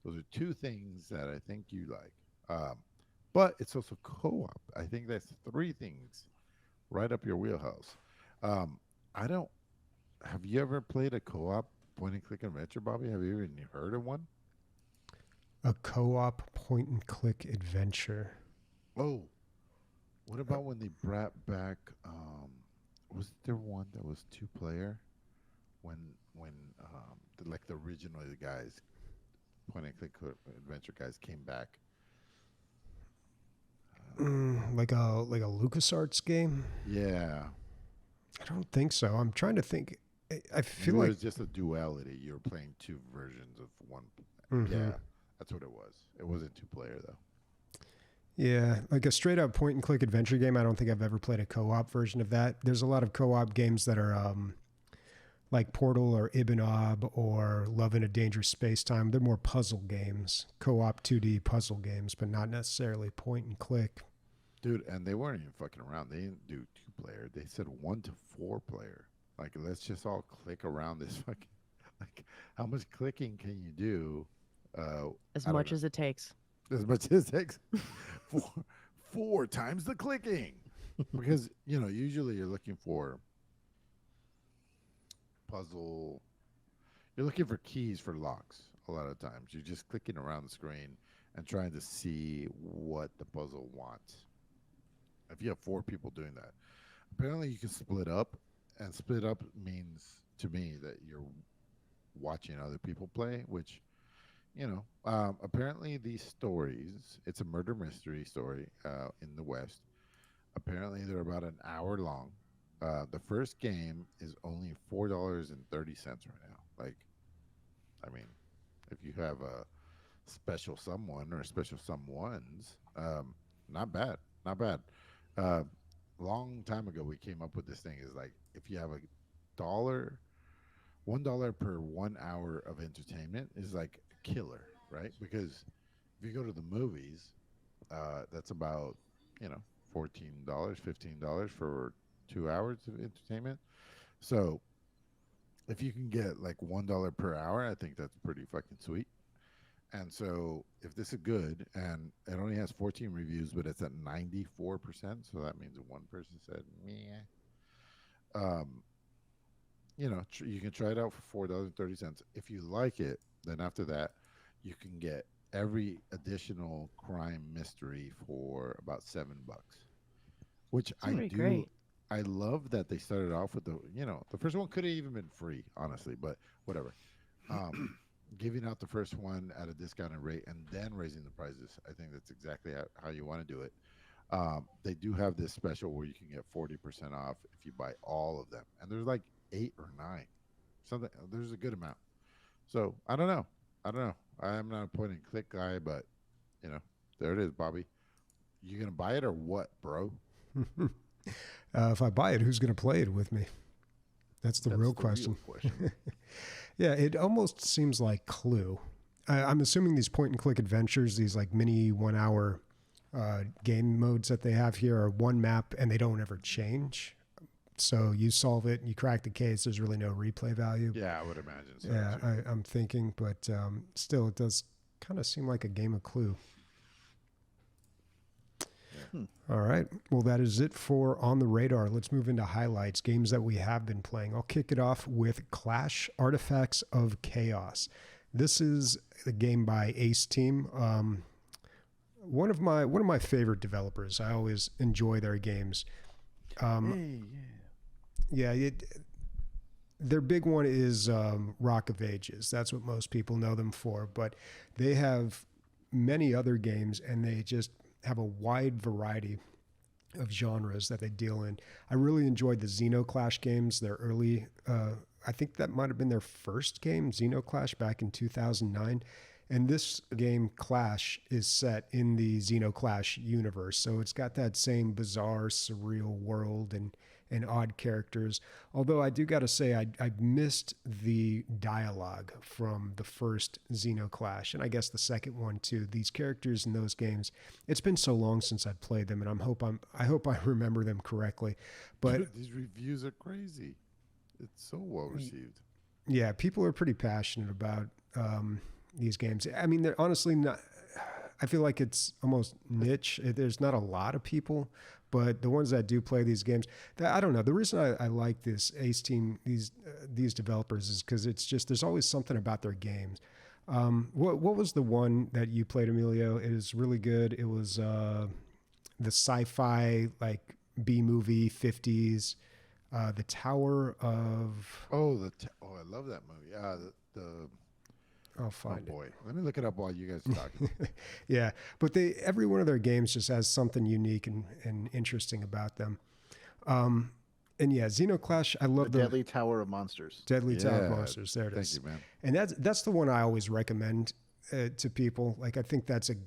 Those are two things that I think you like. But it's also co-op. I think that's three things right up your wheelhouse. I don't. Have you ever played a co-op point-and-click adventure, Bobby? Have you even heard of one? A co-op point-and-click adventure. Oh, what about when they brought back? Was there one that was two-player? When like the original guys, point-and-click adventure guys came back. Like a LucasArts game? Yeah, I don't think so. I'm trying to think. I feel it like was just a duality. You were playing two versions of one. Mhm. Yeah, that's what it was. It wasn't two-player though. Yeah, like a straight up point and click adventure game. I don't think I've ever played a co-op version of that. There's a lot of co-op games that are like Portal or Ibanob or Love in a Dangerous Space Time. They're more puzzle games, co-op 2D puzzle games, but not necessarily point and click. Dude, and they weren't even fucking around. They didn't do two-player. They said 1 to 4 player. Like, let's just all click around this fucking. Like, how much clicking can you do? As I don't much know. as it takes. As much as it takes. 4 times the clicking. Because, usually you're looking for puzzle. You're looking for keys for locks a lot of times. You're just clicking around the screen and trying to see what the puzzle wants. If you have 4 people doing that, apparently you can split up, and split up means to me that you're watching other people play, which, apparently these stories, it's a murder mystery story in the West. Apparently they're about an hour long. The first game is only $4.30 right now. Like, I mean, if you have a special someone or special someones, not bad, not bad. Long time ago, we came up with this thing is like, if you have $1 per 1 hour of entertainment is like a killer, right? Because if you go to the movies, that's about, $14, $15 for 2 hours of entertainment. So if you can get like $1 per hour, I think that's pretty fucking sweet. And so if this is good, and it only has 14 reviews, but it's at 94%, so that means one person said, meh. You can try it out for $4.30. If you like it, then after that, you can get every additional crime mystery for about $7, which That's pretty great. I love that they started off with the first one could have even been free, honestly, but whatever. Giving out the first one at a discounted rate and then raising the prices. I think that's exactly how you want to do it. They do have this special where you can get 40% off if you buy all of them. And there's like 8 or 9. Something. There's a good amount. So I don't know. I'm not a point and click guy, but there it is, Bobby. You gonna buy it or what, bro? If I buy it, who's gonna play it with me? That's the real question. Yeah, it almost seems like Clue. I'm assuming these point and click adventures, these like mini 1 hour game modes that they have here are one map and they don't ever change. So you solve it, you crack the case, there's really no replay value. Yeah, I would imagine so. Yeah, I'm thinking, but still, it does kind of seem like a game of Clue. All right. Well, that is it for On the Radar. Let's move into highlights, games that we have been playing. I'll kick it off with Clash Artifacts of Chaos. This is a game by Ace Team. One of my favorite developers. I always enjoy their games. Their big one is Rock of Ages. That's what most people know them for. But they have many other games, and they just have a wide variety of genres that they deal in. I really enjoyed the Xenoclash games. Their early, I think that might have been their first game, Xenoclash, back in 2009. And this game, Clash, is set in the Xenoclash universe. So it's got that same bizarre, surreal world and odd characters. Although I do got to say, I missed the dialogue from the first Xenoclash, and I guess the second one too. These characters in those games, it's been so long since I've played them, and I hope I remember them correctly. But dude, these reviews are crazy. It's so well received. Yeah, people are pretty passionate about these games. I mean, they're honestly not. I feel like it's almost niche. There's not a lot of people, but the ones that do play these games, I don't know. The reason I like this Ace Team, these developers, is because it's just there's always something about their games. What was the one that you played, Emilio? It is really good. It was the sci-fi like B movie 50s, the Tower of. I love that movie. I'll find it. Boy, let me look it up while you guys are talking. Yeah, but every one of their games just has something unique and interesting about them. And yeah, Xenoclash, I love the Deadly Tower of Monsters. Deadly Tower of Monsters. There it is. Thank you, man. And that's the one I always recommend to people. Like I think that's a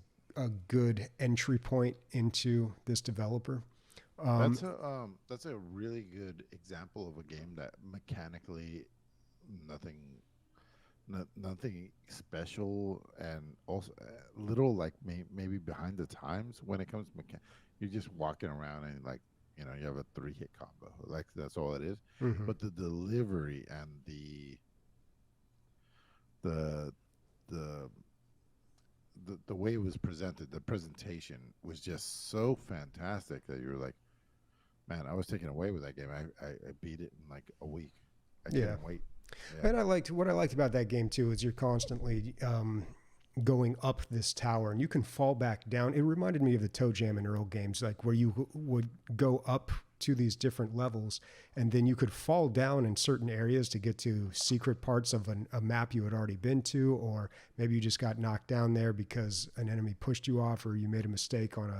good entry point into this developer. That's a really good example of a game that mechanically nothing special, and also a little like maybe behind the times when it comes to you're just walking around and like you have a 3-hit combo, like that's all it is. Mm-hmm. But the delivery and the the way it was presented, the presentation was just so fantastic that you were like, man, I was taken away with that game. I beat it in like a week. I couldn't wait. Yeah. And what I liked about that game too is you're constantly going up this tower and you can fall back down. It reminded me of the Toe Jam and Earl games, like where you would go up to these different levels and then you could fall down in certain areas to get to secret parts of a map you had already been to, or maybe you just got knocked down there because an enemy pushed you off or you made a mistake on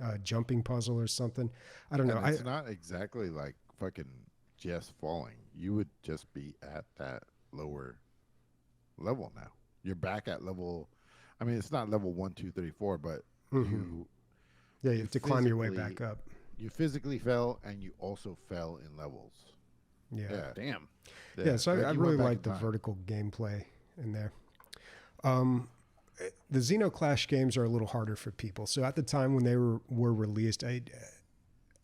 a jumping puzzle or something. I don't know. It's not exactly like fucking just falling. You would just be at that lower level now. You're back at level. I mean, it's not level 1, 2, 3, 4, but you have to climb your way back up. You physically fell, and you also fell in levels. Yeah. Damn. Yeah, so I really like the vertical gameplay in there. The Xenoclash games are a little harder for people. So at the time when they were released,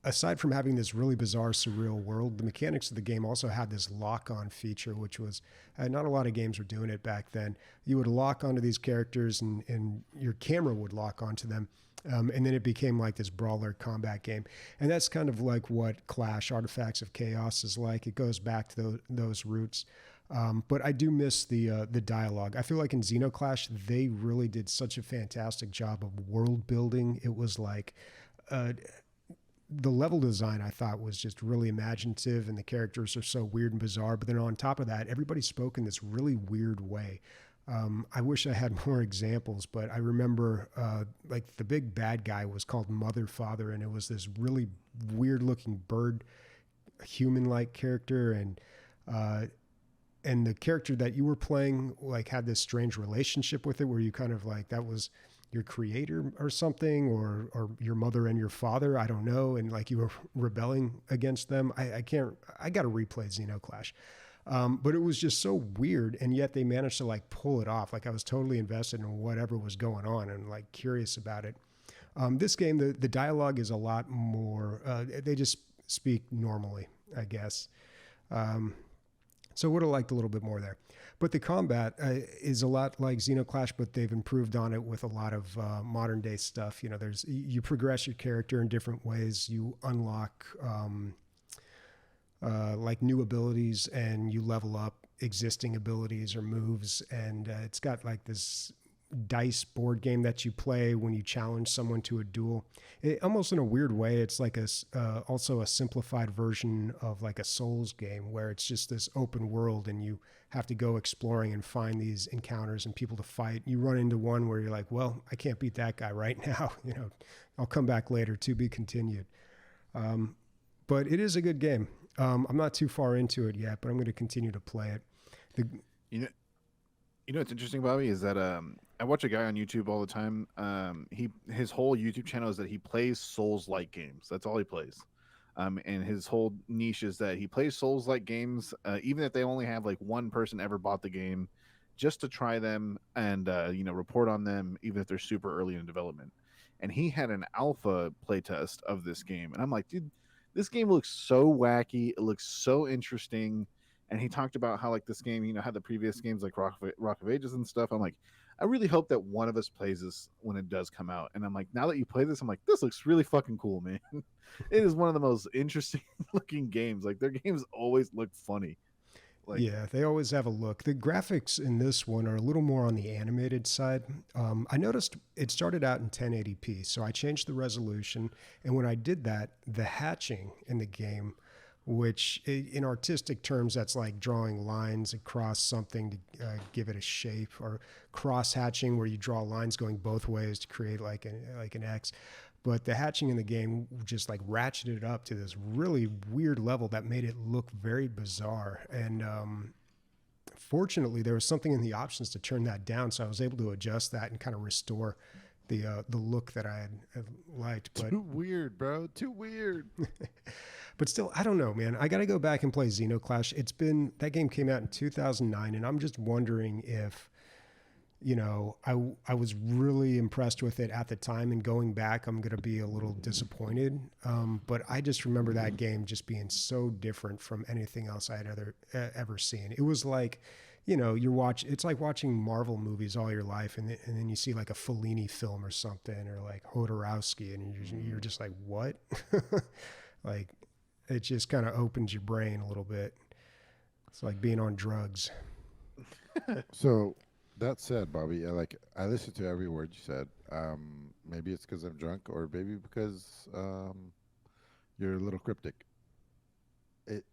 aside from having this really bizarre, surreal world, the mechanics of the game also had this lock-on feature, which was not a lot of games were doing it back then. You would lock onto these characters, and your camera would lock onto them. And then it became like this brawler combat game. And that's kind of like what Clash Artifacts of Chaos is like. It goes back to those roots. But I do miss the dialogue. I feel like in Xenoclash, they really did such a fantastic job of world building. It was like the level design, I thought, was just really imaginative, and the characters are so weird and bizarre. But then on top of that, everybody spoke in this really weird way. I wish I had more examples, but I remember like the big bad guy was called Mother Father, and it was this really weird looking bird, human-like character, and the character that you were playing like had this strange relationship with it, where you kind of like that was your creator or something, or your mother and your father, I don't know, and like you were rebelling against them. I got to replay Xenoclash. But it was just so weird, and yet they managed to like pull it off. Like I was totally invested in whatever was going on and like curious about it. This game, the dialogue is a lot more, they just speak normally, I guess. So would have liked a little bit more there. But the combat is a lot like Xenoclash, but they've improved on it with a lot of modern day stuff. You know, you progress your character in different ways. You unlock like new abilities, and you level up existing abilities or moves. And it's got like this dice board game that you play when you challenge someone to a duel. Almost in a weird way, it's like also a simplified version of like a Souls game, where it's just this open world and you have to go exploring and find these encounters and people to fight. You run into one where you're like, well, I can't beat that guy right now. You know, I'll come back later, to be continued. But it is a good game. I'm not too far into it yet, but I'm going to continue to play it. You know what's interesting about me is that I watch a guy on YouTube all the time. His whole YouTube channel is that he plays Souls-like games. That's all he plays. And his whole niche is that he plays Souls-like games, even if they only have like one person ever bought the game, just to try them and report on them, even if they're super early in development. And he had an alpha playtest of this game, and I'm like, dude, this game looks so wacky. It looks so interesting. And he talked about how like this game, had the previous games like Rock of Ages and stuff. I'm like, I really hope that one of us plays this when it does come out. And I'm like, now that you play this, I'm like, this looks really fucking cool, man. It is one of the most interesting looking games. Like their games always look funny. Like, yeah, they always have a look. The graphics in this one are a little more on the animated side. I noticed it started out in 1080p, so I changed the resolution. And when I did that, the hatching in the game, which in artistic terms, that's like drawing lines across something to give it a shape, or cross hatching, where you draw lines going both ways to create like an X. But the hatching in the game just like ratcheted it up to this really weird level that made it look very bizarre. And fortunately, there was something in the options to turn that down, so I was able to adjust that and kind of restore the look that I had liked. But too weird, bro. Too weird. But still, I don't know, man. I got to go back and play Xenoclash. That game came out in 2009, and I'm just wondering if, I was really impressed with it at the time, and going back, I'm going to be a little disappointed. But I just remember that game just being so different from anything else I had ever seen. It was like, it's like watching Marvel movies all your life, and then you see like a Fellini film or something, or like Hodorowski, and you're just like, what? Like, it just kind of opens your brain a little bit. It's like being on drugs. So that said, Bobby, I listened to every word you said. Maybe it's because I'm drunk, or maybe because you're a little cryptic. It,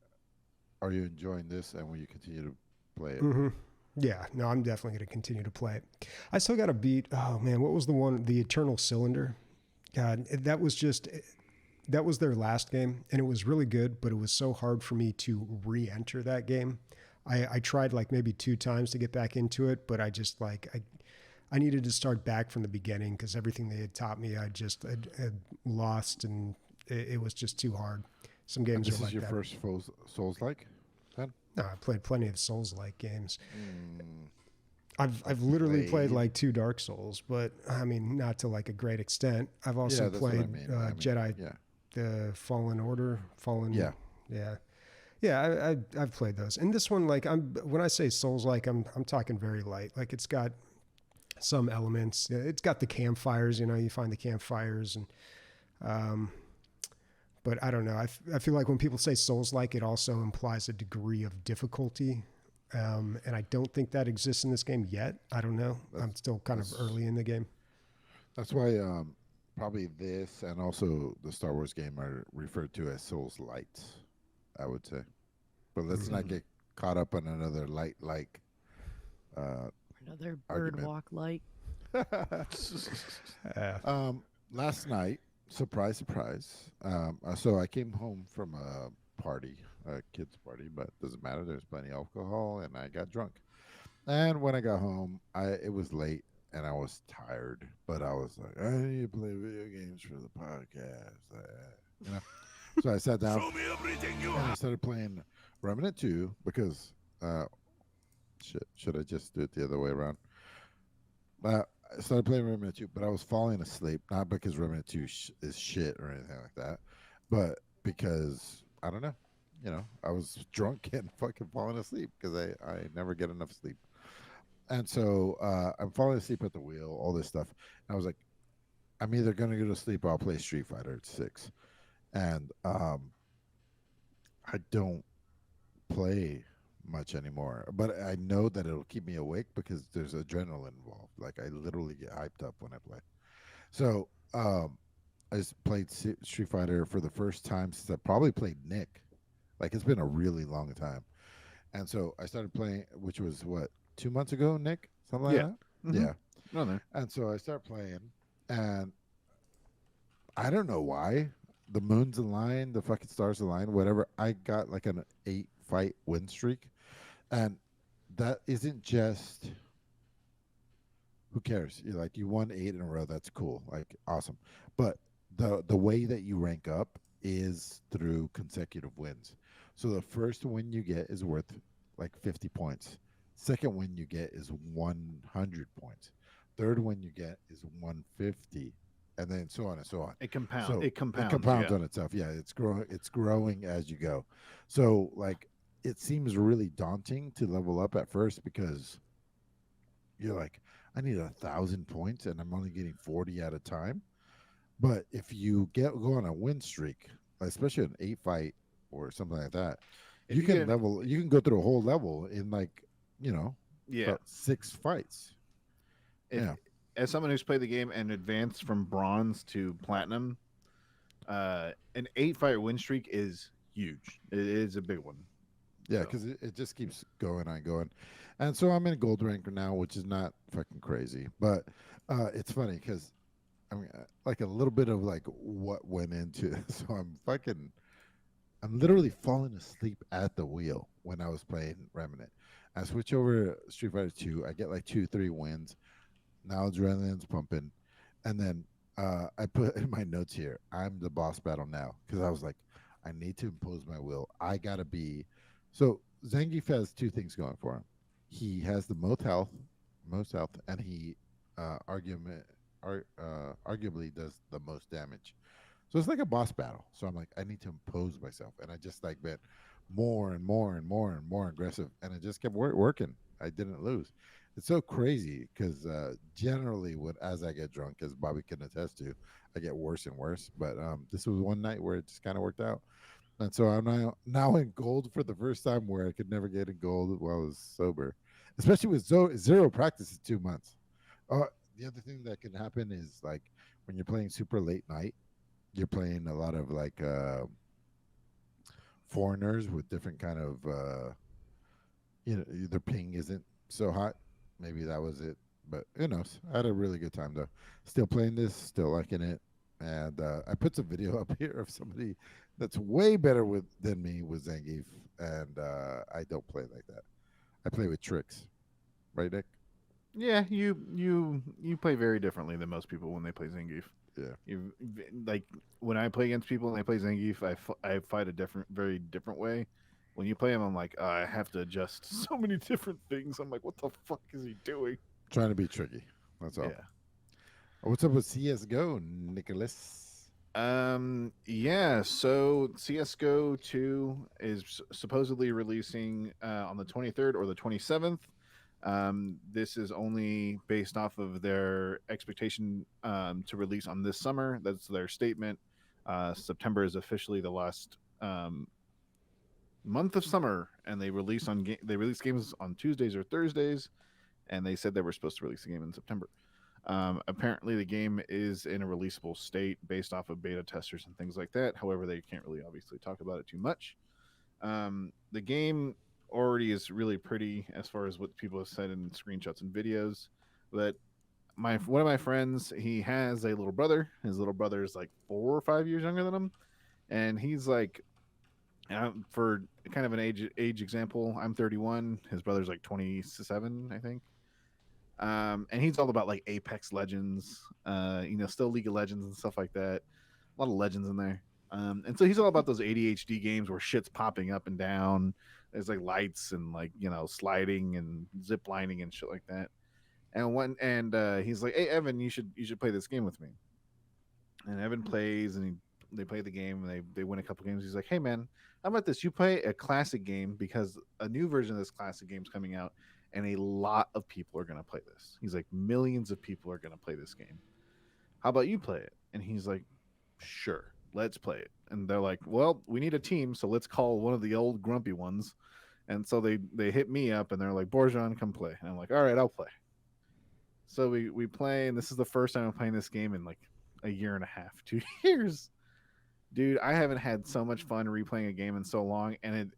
are you enjoying this, and will you continue to play it? Mm-hmm. Yeah, no, I'm definitely going to continue to play it. I still got to beat. Oh man, what was the one? The Eternal Cylinder. God, that was their last game, and it was really good, but it was so hard for me to re-enter that game. I tried like maybe 2 times to get back into it, but I just I needed to start back from the beginning because everything they had taught me, had lost, and it was just too hard. Some games And this are is like your that. first Souls-like, then? No, I played plenty of Souls-like games. Mm, I've literally played like 2 Dark Souls, but I mean not to like a great extent. I've also yeah, that's what I played mean. Jedi, Yeah. the Fallen Order, Yeah. yeah. I've played those, and this one, like, when I say Souls-like, I'm talking very light. Like, it's got some elements. It's got the campfires. You find the campfires, and but I don't know. I feel like when people say Souls-like, it also implies a degree of difficulty. And I don't think that exists in this game yet. I don't know. I'm still kind of early in the game. That's why probably this and also the Star Wars game are referred to as Souls Lights, I would say. But let's not get caught up on another light-like Another argument. bird walk light. Last night, surprise, surprise. So I came home from a party, a kids' party, but doesn't matter. There's plenty of alcohol, and I got drunk. And when I got home, it was late, and I was tired. But I was like, I need to play video games for the podcast. So I sat down and I started playing Remnant II because, should I just do it the other way around? I started playing Remnant 2, but I was falling asleep, not because Remnant 2 is shit or anything like that, but because, I don't know, I was drunk and fucking falling asleep because I never get enough sleep. And so I'm falling asleep at the wheel, all this stuff. And I was like, I'm either going to go to sleep or I'll play Street Fighter at 6. And I don't play much anymore, but I know that it'll keep me awake because there's adrenaline involved. Like, I literally get hyped up when I play. So I just played Street Fighter for the first time since I probably played Nick. Like, it's been a really long time. And so I started playing, which was what, 2 months ago, Nick? Something like that? Mm-hmm. Yeah. No, no. And so I started playing, and I don't know why. The moon's aligned, the fucking stars aligned, whatever. I got like an 8-fight win streak. And that isn't just, who cares? You won 8 in a row. That's cool. Like, awesome. But the way that you rank up is through consecutive wins. So the first win you get is worth like 50 points. Second win you get is 100 points. Third win you get is 150, and then so on and so on. It compounds. So it compounds. It compounds on itself. Yeah, it's growing. It's growing as you go. So like, it seems really daunting to level up at first because you're like, I need 1,000 points, and I'm only getting 40 at a time. But if you go on a win streak, especially an 8-fight or something like that, you can go through a whole level in like, about 6 fights. As someone who's played the game and advanced from bronze to platinum, an 8-fight win streak is huge. It is a big one. Yeah, because it just keeps going on going. And so I'm in gold rank now, which is not fucking crazy. But it's funny because, I mean, like a little bit of like what went into it. So I'm literally falling asleep at the wheel when I was playing Remnant. I switch over to Street Fighter 2. I get like 2-3 wins. Now adrenaline's pumping. And then I put in my notes here, I'm the boss battle now. Because I was like, I need to impose my will. I got to be... So Zangief has 2 things going for him. He has the most health, and he arguably does the most damage. So it's like a boss battle. So I'm like, I need to impose myself, and I just like been more and more and more and more aggressive, and it just kept working. I didn't lose. It's so crazy because generally, as I get drunk, as Bobby can attest to, I get worse and worse. But this was one night where it just kind of worked out, and so I'm now in gold for the first time where I could never get in gold while I was sober, especially with zero practice in 2 months. The other thing that can happen is like when you're playing super late night, you're playing a lot of like foreigners with different kind of their ping isn't so hot. Maybe that was it, but who knows? I had a really good time though. Still playing this, still liking it, and I put some video up here of somebody that's way better than me with Zangief, and I don't play like that. I play with tricks, right, Nick? Yeah, you play very differently than most people when they play Zangief. Yeah. You like when I play against people and they play Zangief, I fight a very different way. When you play him, I'm like, I have to adjust so many different things. I'm like, what the fuck is he doing? Trying to be tricky. That's all. Yeah. What's up with CSGO, Nicholas? Yeah, so CSGO 2 is supposedly releasing on the 23rd or the 27th. This is only based off of their expectation to release on this summer. That's their statement. September is officially the last month of summer, and they release games on Tuesdays or Thursdays, and they said they were supposed to release the game in September. Apparently, the game is in a releasable state based off of beta testers and things like that. However, they can't really obviously talk about it too much. The game already is really pretty as far as what people have said in screenshots and videos. But one of my friends, he has a little brother. His little brother is like 4 or 5 years younger than him, and he's like, for kind of an age example, I'm 31. His brother's like 27, I think. And he's all about like Apex Legends, still League of Legends and stuff like that. A lot of legends in there. And so he's all about those ADHD games where shit's popping up and down. There's like lights and like, sliding and zip lining and shit like that. And he's like, "Hey Evan, you should play this game with me." And Evan plays and they play the game and they win a couple games. He's like, "Hey man, how about this? You play a classic game because a new version of this classic game's coming out and a lot of people are going to play this." He's like, "Millions of people are going to play this game. How about you play it?" And he's like, "Sure, let's play it." And they're like, "Well, we need a team, so let's call one of the old grumpy ones." And so they hit me up and they're like, "Borjan, come play." And I'm like, "All right, I'll play." So we play, and this is the first time I'm playing this game in like a year and a half, 2 years. Dude, I haven't had so much fun replaying a game in so long, and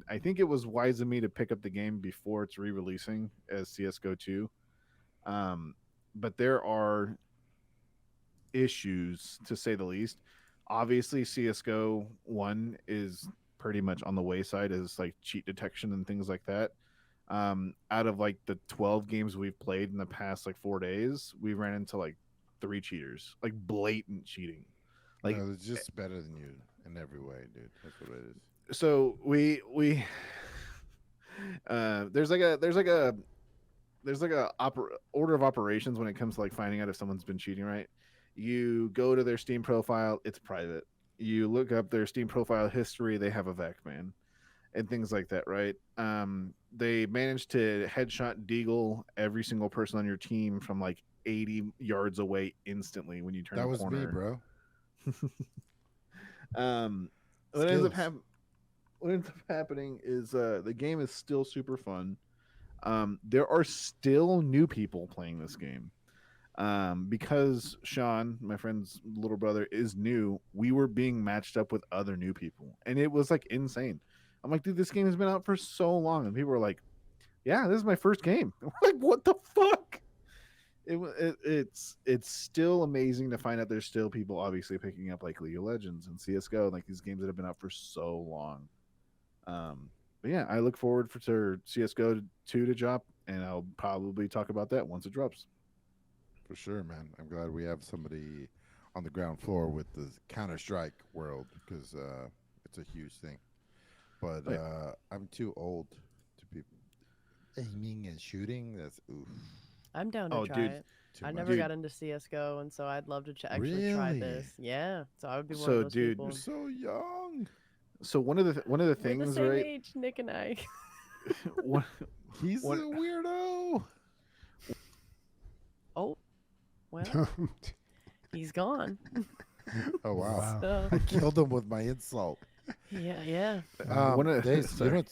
I think it was wise of me to pick up the game before it's re-releasing as CS:GO 2. But there are issues, to say the least. Obviously, CS:GO 1 is pretty much on the wayside as like cheat detection and things like that. Out of like the 12 games we've played in the past like 4 days, we ran into like 3 cheaters, like blatant cheating. Like, no, it's just better than you in every way, dude. That's what it is. So we there's like a order of operations when it comes to like finding out if someone's been cheating, right? You go to their Steam profile, it's private. You look up their Steam profile history, they have a VAC ban and things like that, right? They managed to headshot deagle every single person on your team from like 80 yards away instantly when you turn That the was corner. me, bro. What ends up happening is the game is still super fun. There are still new people playing this game. Because Sean, my friend's little brother, is new, we were being matched up with other new people, and it was like insane. I'm like, dude, this game has been out for so long, and people were like, "Yeah, this is my first game." I'm like, what the fuck? It's still amazing to find out there's still people obviously picking up like League of Legends and CS:GO and like these games that have been out for so long. But yeah, I look forward for CS:GO 2 to drop, and I'll probably talk about that once it drops. For sure, man. I'm glad we have somebody on the ground floor with the Counter-Strike world because it's a huge thing. But I'm too old to be aiming and shooting. That's oof. I'm down to try dude. it. Too I much. never got into CS:GO, and so I'd love to actually try Really? this. Yeah, so I would be one So, of those dude, people. You're so young. So one of the We're the things, same right? age, Nick and I. one, He's a What- weirdo. Oh, well, he's gone. Oh wow. Wow. So, I killed him with my insult. yeah. one of- Days, you sorry. know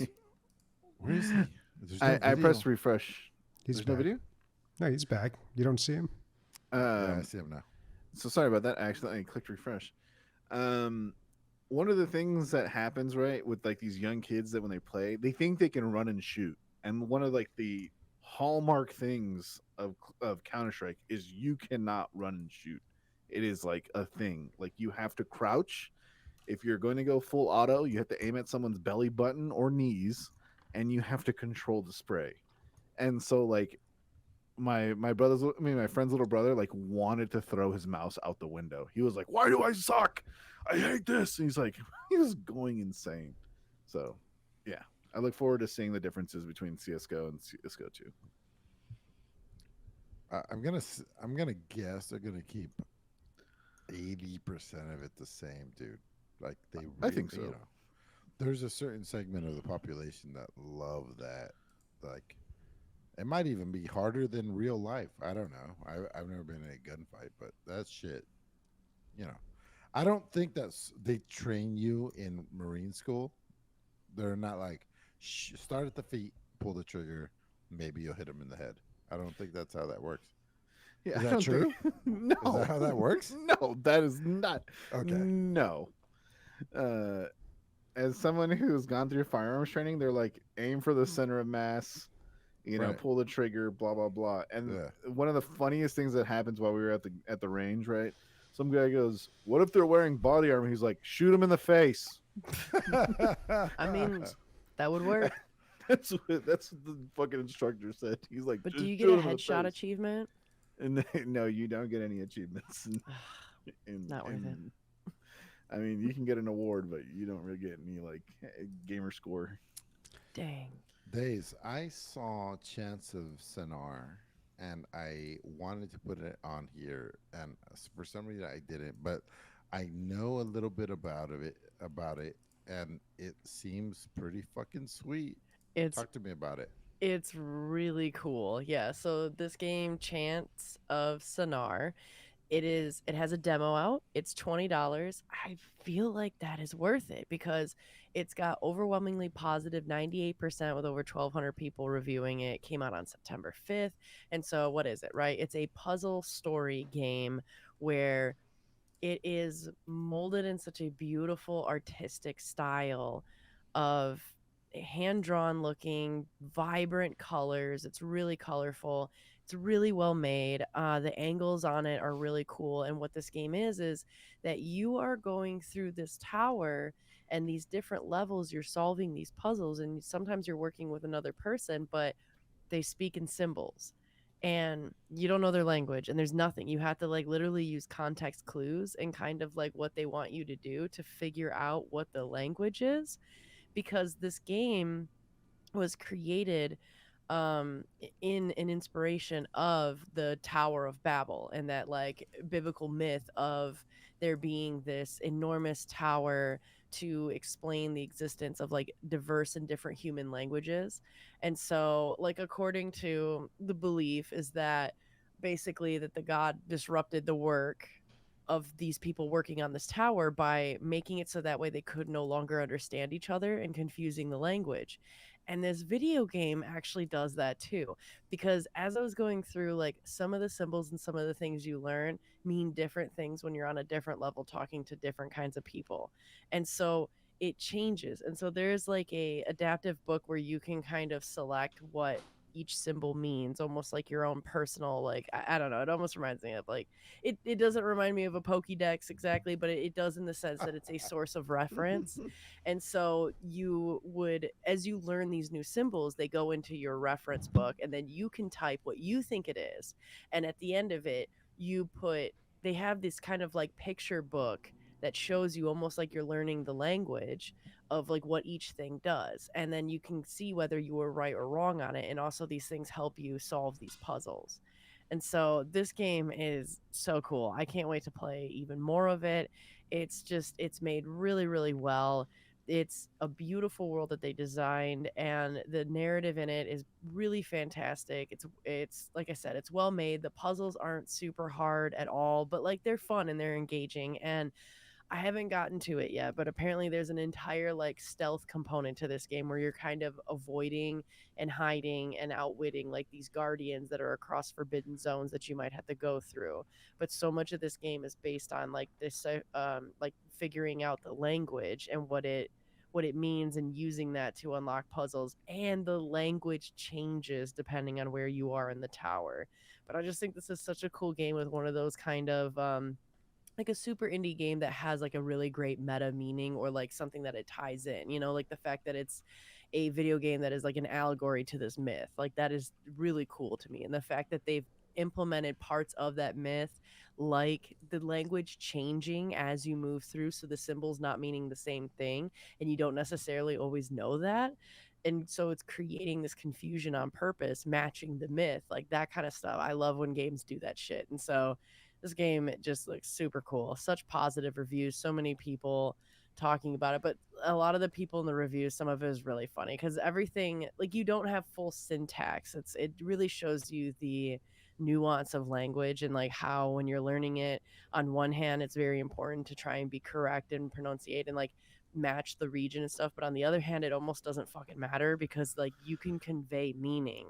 where is he? There's no I video. pressed refresh. He's There's back. no video. No, he's back. You don't see him? Yeah, I see him now. So sorry about that. I accidentally clicked refresh. One of the things that happens right with like these young kids that when they play, they think they can run and shoot. And one of like the hallmark things of Counter Strike is you cannot run and shoot. It is like a thing. Like you have to crouch. If you're going to go full auto, you have to aim at someone's belly button or knees, and you have to control the spray. And so like my friend's little brother like wanted to throw his mouse out the window. He was like, "Why do I suck? I hate this." And he's like, he was going insane. So, yeah, I look forward to seeing the differences between CS:GO and CS:GO 2. I'm gonna guess they're gonna keep 80% of it the same, dude. Like they really, I think so. You know, there's a certain segment of the population that love that. Like, it might even be harder than real life. I don't know. I've never been in a gunfight, but that shit, you know, I don't think they train you in Marine school. They're not like start at the feet, pull the trigger, maybe you'll hit him in the head. I don't think that's how that works. Yeah, Is I that don't true? think- no, Is that how that works? No, that is not. Okay. No. As someone who's gone through firearms training, they're like aim for the center of mass, Right. pull the trigger, blah blah blah. And Yeah. one of the funniest things that happens while we were at the range, right? Some guy goes, "What if they're wearing body armor?" He's like, "Shoot him in the face." I mean, that would work. That's what the fucking instructor said. He's like, But "Just do you shoot get a him in the headshot face." achievement? And no, you don't get any achievements. Not worth it. I mean, you can get an award, but you don't really get any like gamer score. Dang. Days, I saw Chants of Sennaar, and I wanted to put it on here, and for some reason I didn't. But I know a little bit about it, and it seems pretty fucking sweet. It's Talk to me about it. It's really cool. Yeah, so this game, Chants of Sennaar, it has a demo out. It's $20. I feel like that is worth it because it's got overwhelmingly positive 98% with over 1,200 people reviewing it. It came out on September 5th. And so what is it, right? It's a puzzle story game where it is molded in such a beautiful artistic style of hand drawn looking vibrant colors. It's really colorful, it's really well made. The angles on it are really cool, and what this game is that you are going through this tower and these different levels, you're solving these puzzles, and sometimes you're working with another person, but they speak in symbols and you don't know their language and there's nothing. You have to like literally use context clues and kind of like what they want you to do to figure out what the language is, because this game was created in an inspiration of the Tower of Babel and that like biblical myth of there being this enormous tower to explain the existence of like diverse and different human languages. And so like according to the belief is that basically that the god disrupted the work of these people working on this tower by making it so that way they could no longer understand each other and confusing the language. And this video game actually does that too, because as I was going through, like some of the symbols and some of the things you learn mean different things when you're on a different level talking to different kinds of people. And so it changes. And so there's like a adaptive book where you can kind of select what each symbol means, almost like your own personal, like I don't know, it almost reminds me of like it doesn't remind me of a Pokédex exactly, but it does in the sense that it's a source of reference. And so you would, as you learn these new symbols, they go into your reference book and then you can type what you think it is. And at the end of it, they have this kind of like picture book that shows you almost like you're learning the language of like what each thing does. And then you can see whether you were right or wrong on it. And also these things help you solve these puzzles. And so this game is so cool. I can't wait to play even more of it. It's made really, really well. it's a beautiful world that they designed, and the narrative in it is really fantastic. It's like I said, it's well made. The puzzles aren't super hard at all, but like they're fun and they're engaging. And I haven't gotten to it yet, but apparently there's an entire like stealth component to this game where you're kind of avoiding and hiding and outwitting like these guardians that are across forbidden zones that you might have to go through. But so much of this game is based on like this like figuring out the language and what it means and using that to unlock puzzles, and the language changes depending on where you are in the tower. But I just think this is such a cool game with one of those kind of like a super indie game that has like a really great meta meaning or like something that it ties in, like the fact that it's a video game that is like an allegory to this myth. Like that is really cool to me. And the fact that they've implemented parts of that myth, like the language changing as you move through, so the symbols not meaning the same thing and you don't necessarily always know that. And so it's creating this confusion on purpose, matching the myth, like that kind of stuff. I love when games do that shit. And so this game, it just looks super cool. Such positive reviews, so many people talking about it, but a lot of the people in the reviews, some of it is really funny because everything, like, you don't have full syntax. It really shows you the nuance of language and like how when you're learning it, on one hand it's very important to try and be correct and pronunciate and like match the region and stuff, but on the other hand it almost doesn't fucking matter because like you can convey meaning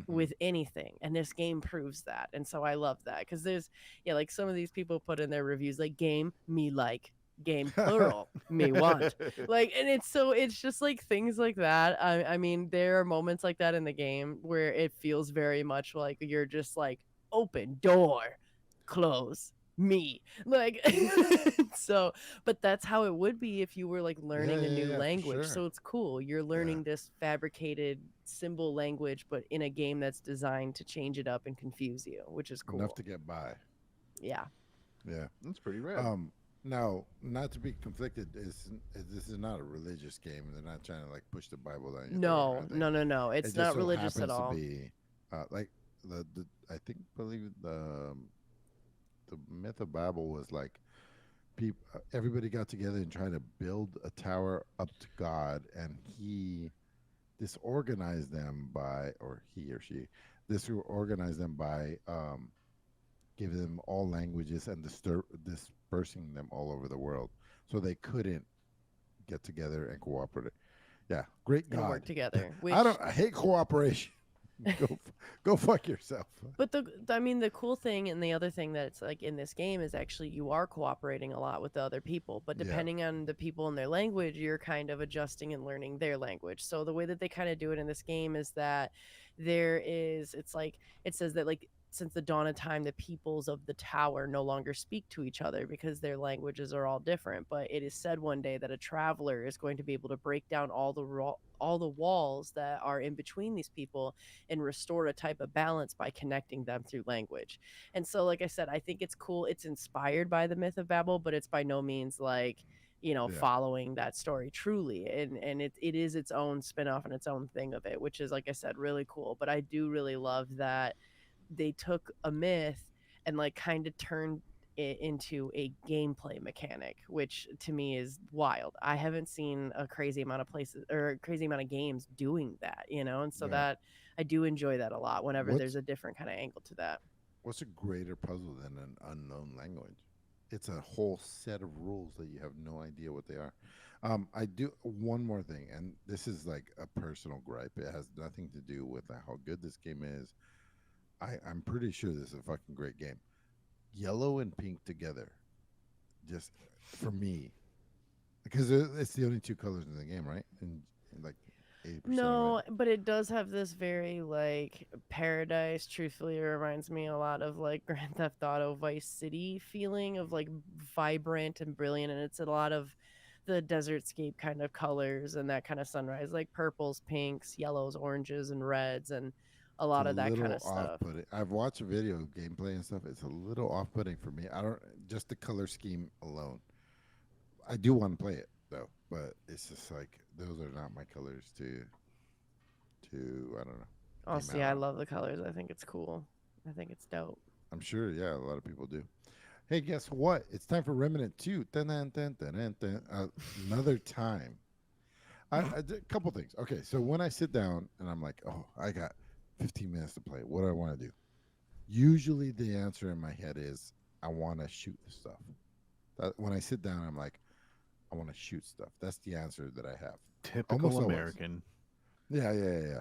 with anything, and this game proves that. And so I love that because there's like some of these people put in their reviews like game me like game plural me want like, and it's just like things like that. I mean there are moments like that in the game where it feels very much like you're just like open door close me like so, but that's how it would be if you were like learning a new language. Sure. So it's cool, you're learning this fabricated symbol language but in a game that's designed to change it up and confuse you, which is cool Enough to get by. yeah That's pretty rad. Now, not to be conflicted, this is not a religious game. They're not trying to like push the Bible down your throat or anything. No, it's It just not so religious at happens to all. be, like the I believe the myth of Babel was like people, everybody got together and tried to build a tower up to God, and he disorganized them by, or he or she disorganized them by giving them all languages and dispersing them all over the world, so they couldn't get together and cooperate. Yeah, great And God. work together. Which, I hate cooperation. Go fuck yourself. but the cool thing and the other thing that's like in this game is actually you are cooperating a lot with the other people, but depending on the people and their language, you're kind of adjusting and learning their language. So the way that they kind of do it in this game is that it's like it says that like since the dawn of time, the peoples of the tower no longer speak to each other because their languages are all different. But it is said one day that a traveler is going to be able to break down all the walls that are in between these people and restore a type of balance by connecting them through language. And so, like I said, I think it's cool. It's inspired by the myth of Babel, but it's by no means like following that story truly. And it is its own spin-off and its own thing of it, which is, like I said, really cool. But I do really love that they took a myth and like kind of turned it into a gameplay mechanic, which to me is wild. I haven't seen a crazy amount of places or a crazy amount of games doing that, and so that I do enjoy that a lot whenever there's a different kind of angle to that. What's a greater puzzle than an unknown language? It's a whole set of rules that you have no idea what they are. I do one more thing, and this is like a personal gripe. It has nothing to do with how good this game is. I'm pretty sure this is a fucking great game. Yellow and pink together, just for me, because it's the only two colors in the game, right? And like 80%. No, but it does have this very like Paradise. Truthfully, it reminds me a lot of like Grand Theft Auto Vice City feeling of like vibrant and brilliant, and it's a lot of the desertscape kind of colors and that kind of sunrise, like purples, pinks, yellows, oranges, and reds, and a lot of that kind of stuff. I've watched a video of gameplay and stuff. It's a little off-putting for me. I don't just the color scheme alone. I do want to play it though, but it's just like those are not my colors to I don't know. Oh, see, I love the colors. I think it's cool. I think it's dope. I'm sure, yeah, a lot of people do. Hey, guess what? It's time for Remnant II. Dun, dun, dun, dun, dun, dun. Another time I did a couple things. Okay, so when I sit down and I'm like, oh, I got 15 minutes to play. What do I want to do? Usually the answer in my head is I want to shoot the stuff. When I sit down, I'm like, I want to shoot stuff. That's the answer that I have. Typical Almost always. American. Yeah.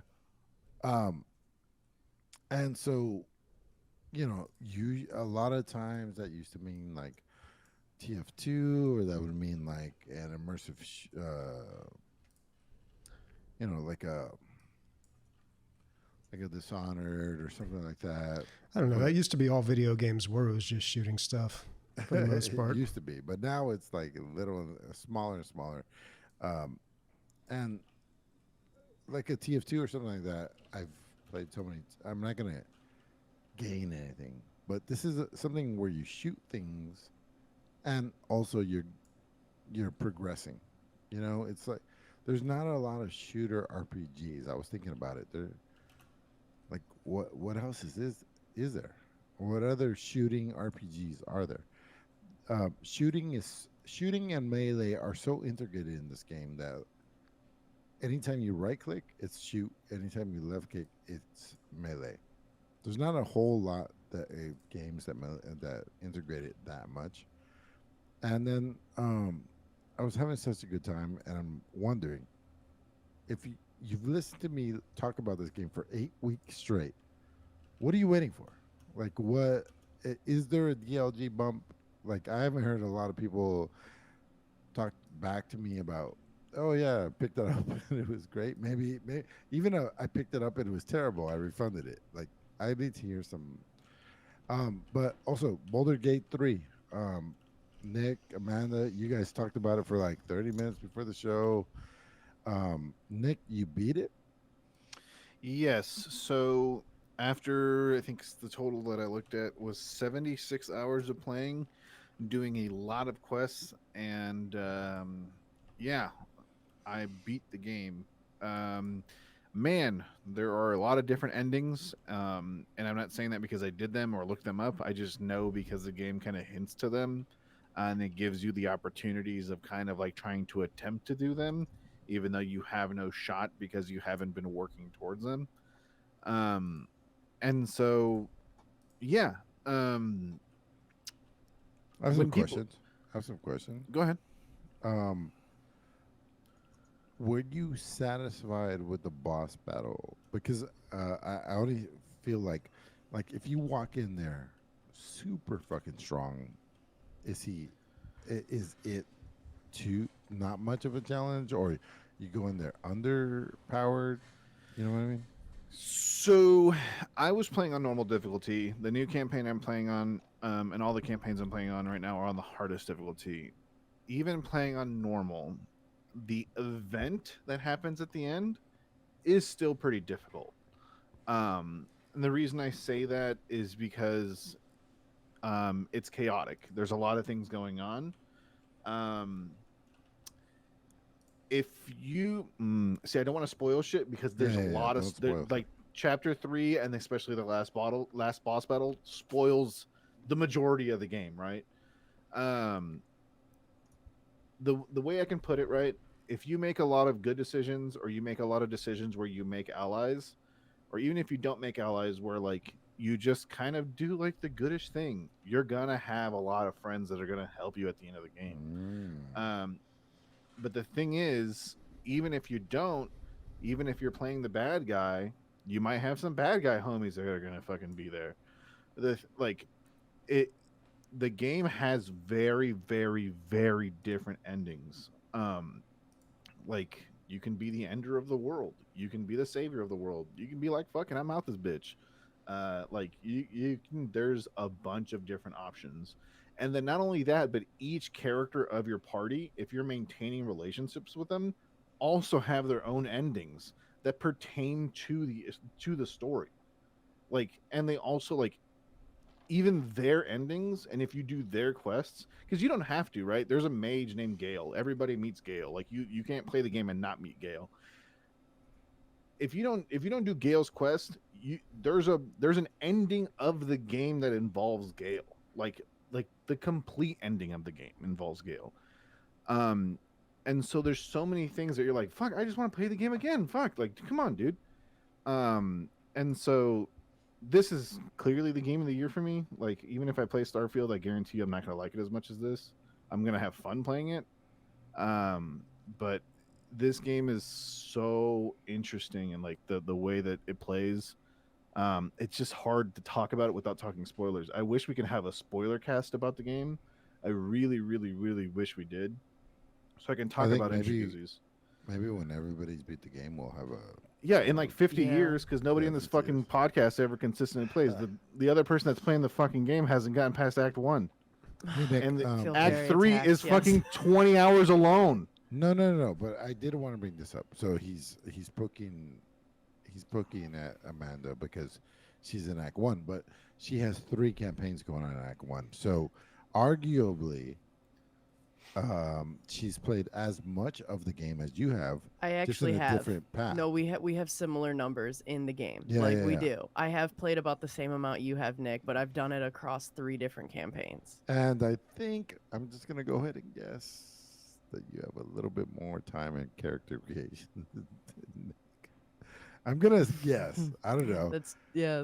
And so, you a lot of times that used to mean like TF2, or that would mean like an immersive, like a Dishonored or something like that. I don't know. That used to be all video games where it was just shooting stuff for the most part. It used to be, but now it's like smaller and smaller. And like a TF2 or something like that, I've played so many. I'm not gonna gain anything, but this is something where you shoot things, and also you're progressing. It's like there's not a lot of shooter RPGs. I was thinking about it. There, like, what else is there? What other shooting RPGs are there? Shooting and melee are so integrated in this game that anytime you right click, it's shoot. Anytime you left click, it's melee. There's not a whole lot that games that integrate it that much. And then I was having such a good time, and I'm wondering if you've listened to me talk about this game for 8 weeks straight. What are you waiting for? Like, what is there a DLG bump? Like, I haven't heard a lot of people talk back to me about, oh yeah, I picked it up and it was great. Maybe even though I picked it up and it was terrible, I refunded it. Like, I need to hear some. But also Boulder Gate 3. Nick, Amanda, you guys talked about it for like 30 minutes before the show. Nick, you beat it? Yes. So after, I think the total that I looked at was 76 hours of playing, doing a lot of quests, and yeah, I beat the game. Man, there are a lot of different endings, and I'm not saying that because I did them or looked them up. I just know because the game kind of hints to them, and it gives you the opportunities of kind of like trying to attempt to do them, even though you have no shot because you haven't been working towards them. And so, yeah. I have some questions. Go ahead. Were you satisfied with the boss battle? Because I only feel like if you walk in there super fucking strong, is it too not much of a challenge, or you go in there underpowered? You know what I mean? So I was playing on normal difficulty. The new campaign I'm playing on, and all the campaigns I'm playing on right now are on the hardest difficulty. Even playing on normal, the event that happens at the end is still pretty difficult. And the reason I say that is because it's chaotic. There's a lot of things going on. If you see, I don't want to spoil shit because there's a lot of like chapter 3 and especially the last boss battle spoils the majority of the game, right? The way I can put it, right, if you make a lot of good decisions, or you make a lot of decisions where you make allies, or even if you don't make allies where like you just kind of do like the goodish thing, you're gonna have a lot of friends that are gonna help you at the end of the game. But the thing is, even if you don't, even if you're playing the bad guy, you might have some bad guy homies that are gonna fucking be there. The game has very, very, very different endings. Like, you can be the ender of the world, you can be the savior of the world, you can be like, fucking, I'm out this bitch. Like, you can. There's a bunch of different options. And then not only that, but each character of your party, if you're maintaining relationships with them, also have their own endings that pertain to the story. Like, and they also like even their endings, and if you do their quests, because you don't have to, right? There's a mage named Gale. Everybody meets Gale. Like, you can't play the game and not meet Gale. If you don't do Gale's quest, there's an ending of the game that involves Gale. Like the complete ending of the game involves Gale. And And so there's so many things that you're like, fuck, I just want to play the game again. Fuck, like, come on, dude. And so this is clearly the game of the year for me. Like, even if I play Starfield, I guarantee you I'm not going to like it as much as this. I'm going to have fun playing it. But this game is so interesting, and like the way that it plays. It's just hard to talk about it without talking spoilers. I wish we could have a spoiler cast about the game. I really, really, really wish we did, so I can talk about intricacies. Maybe when everybody's beat the game, we'll have a in like 50 years, because nobody in this fucking podcast ever consistently plays. The other person that's playing the fucking game hasn't gotten past Act 1. And Act 3 is fucking 20 hours alone. No. But I did want to bring this up. So he's poking at Amanda because she's in Act 1, but she has 3 campaigns going on in Act 1. So arguably, she's played as much of the game as you have. I actually just in a different path. No, we have similar numbers in the game. We do. I have played about the same amount you have, Nick, but I've done it across 3 different campaigns. And I think I'm just gonna go ahead and guess that you have a little bit more time in character creation than Nick. I'm gonna guess. I don't know.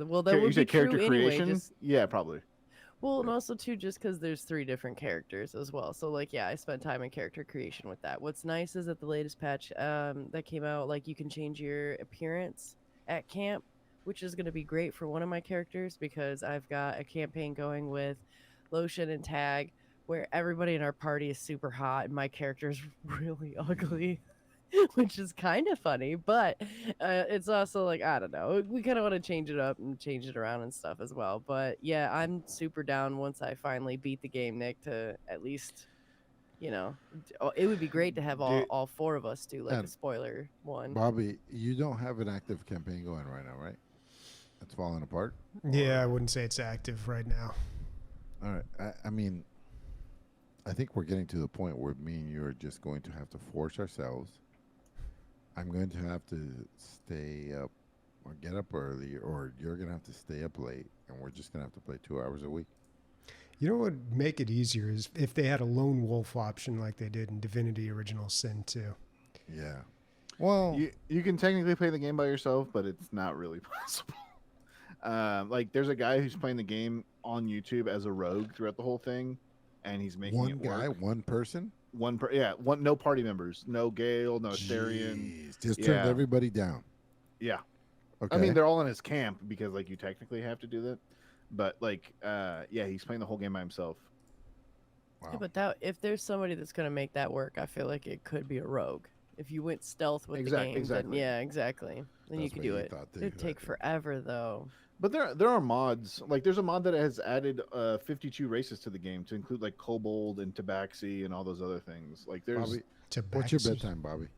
Well, that would be character true creation. anyway. Yeah, probably. Well, and also too, just because there's 3 different characters as well. So like, yeah, I spent time in character creation with that. What's nice is that the latest patch that came out, like you can change your appearance at camp, which is going to be great for one of my characters because I've got a campaign going with Lotion and Tag where everybody in our party is super hot and my character is really ugly. Which is kind of funny, but it's also like, I don't know, we kind of want to change it up and change it around and stuff as well. But yeah, I'm super down once I finally beat the game, Nick, to at least, it would be great to have all 4 of us do like a spoiler one. Bobby, you don't have an active campaign going right now, right? It's falling apart? Yeah, I wouldn't say it's active right now. All right. I mean, I think we're getting to the point where me and you are just going to have to force ourselves. I'm going to have to stay up or get up early, or you're going to have to stay up late, and we're just going to have to play 2 hours a week. You know what would make it easier is if they had a lone wolf option like they did in Divinity Original Sin 2. Yeah. Well, you can technically play the game by yourself, but it's not really possible. Like, there's a guy who's playing the game on YouTube as a rogue throughout the whole thing, and he's making it work. One person? No party members, no Gale, no Asterion. Just turned everybody down. Yeah. Okay. I mean, they're all in his camp because like you technically have to do that, but like, he's playing the whole game by himself. Wow. Yeah, but if there's somebody that's gonna make that work, I feel like it could be a rogue. If you went stealth with the game, exactly. Then, exactly. Then you could do it. It'd take forever though. But there are mods. Like there's a mod that has added 52 races to the game to include like Kobold and Tabaxi and all those other things. Like there's Bobby, what's your bedtime, Bobby?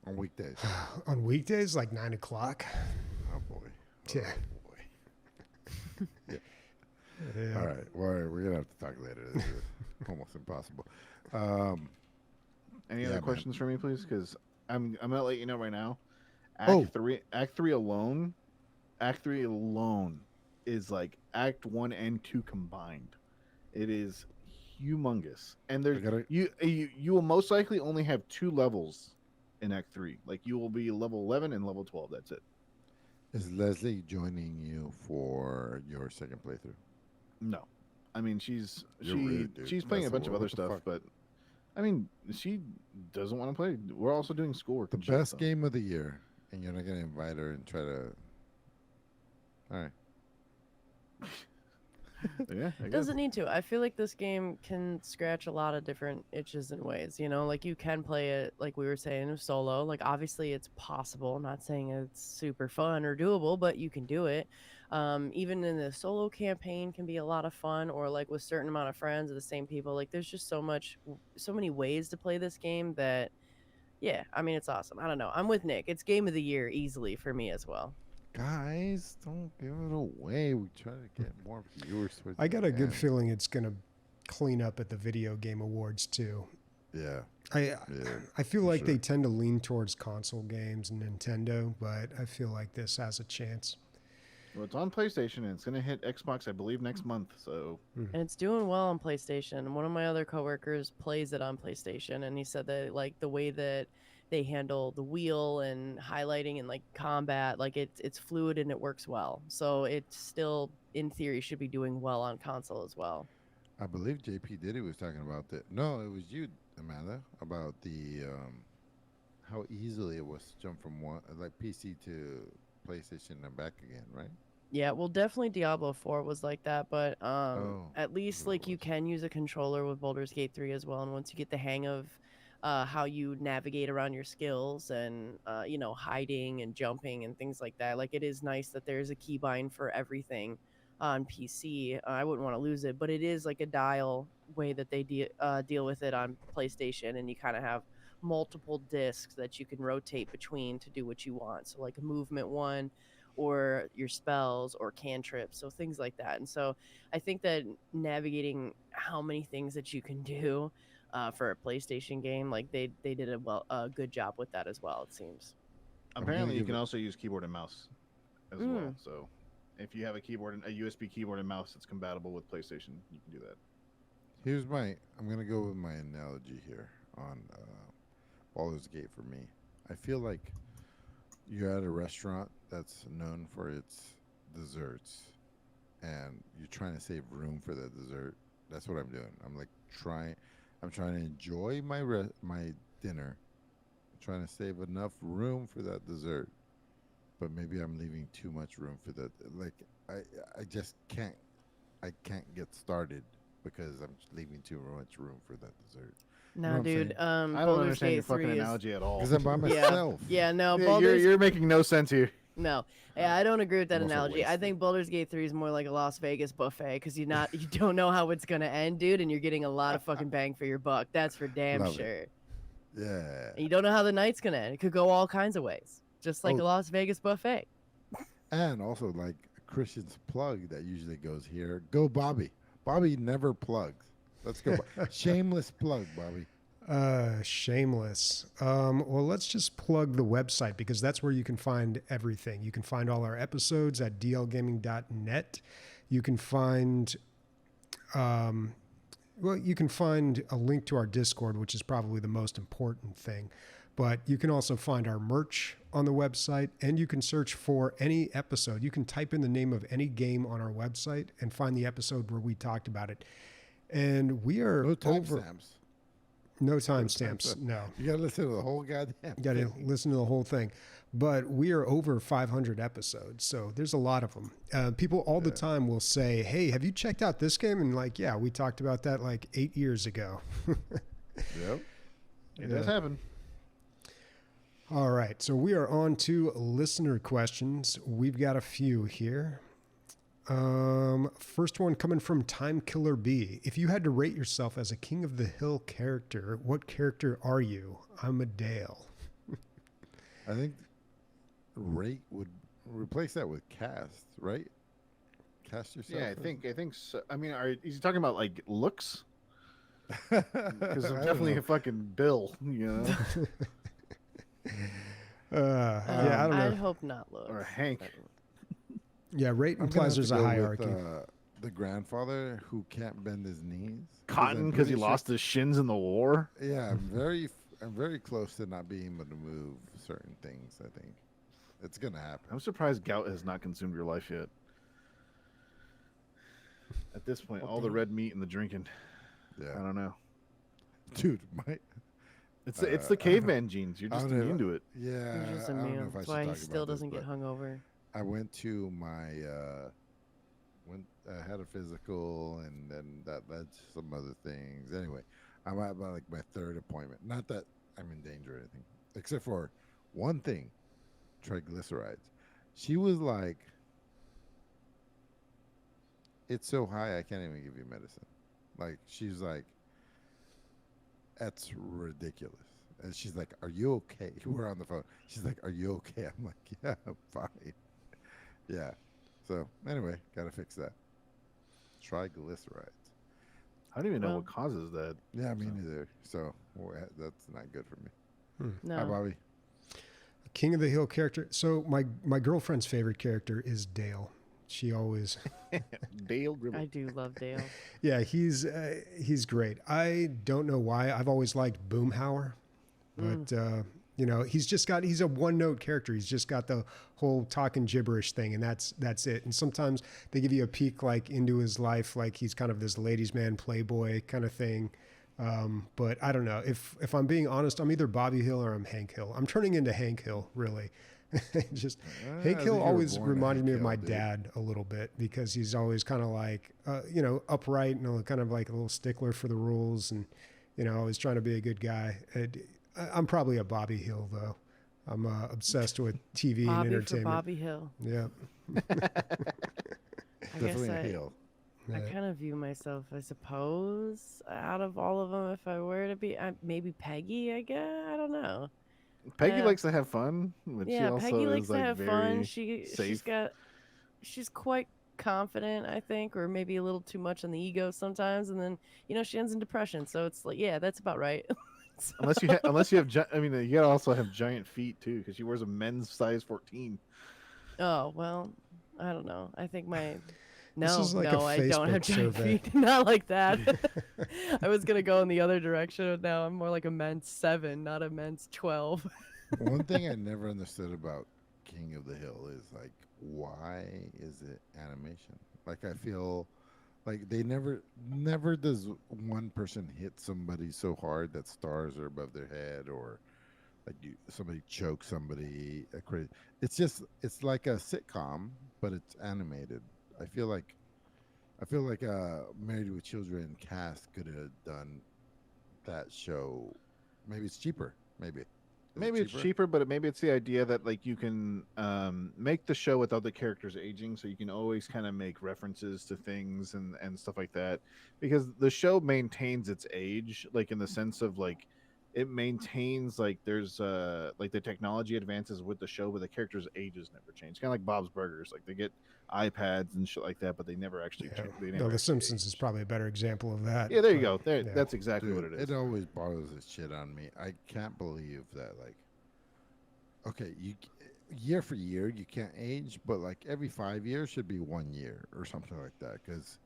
On weekdays. On weekdays, like 9 o'clock. Oh boy. Yeah. Boy. Yeah. All right. Well, we're gonna have to talk later. This is almost impossible. Any other questions for me, please? Because I'm gonna let you know right now. Act 3 alone is like Act 1 and 2 combined. It is humongous, and you will most likely only have 2 levels in Act 3. Like you will be level 11 and level 12. That's it. Is Leslie joining you for your second playthrough? No, I mean she's playing That's a bunch of other stuff, but I mean she doesn't want to play. We're also doing schoolwork. The best game of the year, and you're not gonna invite her and try to. All right. Yeah, it doesn't need to. I feel like this game can scratch a lot of different itches and ways. Like you can play it, like we were saying, solo. Like obviously it's possible. I'm not saying it's super fun or doable, but you can do it. Even in the solo campaign can be a lot of fun, or like with certain amount of friends or the same people. Like there's just so many ways to play this game that, yeah, I mean it's awesome. I don't know. I'm with Nick. It's game of the year easily for me as well. Guys, don't give it away. We try to get more viewers. I got a good feeling it's going to clean up at the video game awards too. Yeah. I feel like they tend to lean towards console games and Nintendo, but I feel like this has a chance. Well, it's on PlayStation and it's going to hit Xbox, I believe, next month. So And it's doing well on PlayStation. One of my other coworkers plays it on PlayStation, and he said that like the way that they handle the wheel and highlighting and like combat, like it's fluid and it works well. So it still, in theory, should be doing well on console as well. I believe JP Diddy was talking about that. No, it was you, Amanda, about the how easily it was to jump from one like PC to PlayStation and back again, right? Yeah, well, definitely Diablo 4 was like that, but at least what it like you was. can use a controller with Baldur's Gate 3 as well. And once you get the hang of how you navigate around your skills and hiding and jumping and things like that, like it is nice that there's a keybind for everything on PC. I wouldn't want to lose it, but it is like a dial way that they deal with it on PlayStation, and you kind of have multiple discs that you can rotate between to do what you want. So like a movement one or your spells or cantrips, so things like that. And so I think that navigating how many things that you can do for a PlayStation game, like they did a good job with that as well, it seems. apparently, you can also use keyboard and mouse as well. So if you have a USB keyboard and mouse that's compatible with PlayStation, you can do that. I'm gonna go with my analogy here on Baldur's Gate for me. I feel like you're at a restaurant that's known for its desserts, and you're trying to save room for the dessert. That's what I'm doing. I'm trying to enjoy my dinner, trying to save enough room for that dessert, but maybe I'm leaving too much room for that. Like I just can't get started because I'm leaving too much room for that dessert. No, know what I'm dude. saying? I don't understand your fucking analogy at all. Because I'm by myself. Yeah, no, Yeah, Baldur's you're making no sense here. No, yeah, I don't agree with that I'm also analogy. I wasted. think Baldur's Gate 3 is more like a Las Vegas buffet because you don't know how it's gonna end, dude, and you're getting a lot of fucking bang for your buck. That's for damn Love it. sure. Yeah. And you don't know how the night's gonna end. It could go all kinds of ways, just like Oh. a Las Vegas buffet. And also, like Christian's plug that usually goes here. Go, Bobby. Bobby never plugs. Let's go. Shameless plug, Bobby. Shameless. Well, let's just plug the website because that's where you can find everything. You can find all our episodes at dlgaming.net. You can find, you can find a link to our Discord, which is probably the most important thing. But you can also find our merch on the website, and you can search for any episode. You can type in the name of any game on our website and find the episode where we talked about it. And we are No over. timestamps. No timestamps. No. You gotta listen to the whole goddamn. You got to thing. listen to the whole thing. But we are over 500 episodes, so there's a lot of them. People all the time will say, "Hey, have you checked out this game?" And like, yeah, we talked about that like 8 years ago. Yep. It does happen. All right, so we are on to listener questions. We've got a few here. First one coming from Time Killer B. If you had to rate yourself as a King of the Hill character, what character are you? I'm a Dale. I think rate would replace that with cast, right? Cast yourself. Yeah, I think so. I mean, is he talking about like looks? Because Because I'm definitely a fucking Bill, you know, Yeah, I don't I'd know. hope not, look. or Hank. Yeah, rate implies there's a hierarchy. The grandfather who can't bend his knees. Cotton because he lost his shins in the war. Yeah, I'm very close to not being able to move certain things. I think it's gonna happen. I'm surprised gout has not consumed your life yet. At this point, all the red meat and the drinking. I Yeah, don't know. dude, It's the caveman genes. You're I just don't know. immune to it. Yeah, He's just I don't know immune. if I That's should why he talk still about this, doesn't get but hungover. I went to my I had a physical, and then that led to some other things. Anyway, I'm at about like my third appointment. Not that I'm in danger or anything, except for one thing: triglycerides. She was like, "It's so high, I can't even give you medicine." Like she's like, "That's ridiculous." And she's like, "Are you okay?" We're on the phone. She's like, "Are you okay?" I'm like, "Yeah, I'm fine." Yeah. So anyway, gotta fix that. Triglycerides. I don't even know Well- what causes that. Yeah, me So- neither. So that's not good for me. Hi, No. Bobby. King of the Hill character. So my girlfriend's favorite character is Dale. She always, Dale Gribble. I do love Dale. yeah, he's great. I don't know why. I've always liked Boomhauer, but he's a one note character. He's just got the whole talking gibberish thing, and that's it. And sometimes they give you a peek like into his life, like he's kind of this ladies' man playboy kind of thing. But I don't know. If I'm being honest, I'm either Bobby Hill or I'm Hank Hill. I'm turning into Hank Hill, really. Just Hank Hill always reminded me of my dad a little bit because he's always kind of like, upright and kind of like a little stickler for the rules and, always trying to be a good guy. I'm probably a Bobby Hill though. I'm obsessed with TV Bobby and entertainment. for Bobby Hill. Yeah. I Definitely guess a heel. I kind of view myself, I suppose, out of all of them, if I were to be, maybe Peggy, I guess. I don't know. Peggy likes to have fun, but she also Peggy is likes to like have very fun. safe. She's quite confident, I think, or maybe a little too much on the ego sometimes, and then she ends in depression. So it's like, yeah, that's about right. So- Unless you have, you gotta also have giant feet too, because she wears a men's size 14. Oh well, I don't know. I think my This no, is like no, a I don't have Facebook giant survey. feet. Not like that. I was gonna go in the other direction, but now I'm more like a men's 7, not a men's 12. One thing I never understood about King of the Hill is like, why is it animation? Like, I feel like they never does one person hit somebody so hard that stars are above their head, or like somebody chokes somebody. It's like a sitcom, but it's animated. I feel like Married with Children cast could have done that show. Maybe it's cheaper. Maybe. Maybe it's cheaper, but maybe it's the idea that like you can make the show without the characters aging, so you can always kind of make references to things and stuff like that. Because the show maintains its age, like in the sense of like it maintains like there's like the technology advances with the show, but the characters' ages never change. Kind of like Bob's Burgers, like they get iPads and shit like that, but they never actually change. The Simpsons is probably a better example of that. Yeah, there you go. That's exactly Dude, what it is. It always bothers the shit on me. I can't believe that, like, okay, year for year you can't age, but like every 5 years should be 1 year or something like that. Because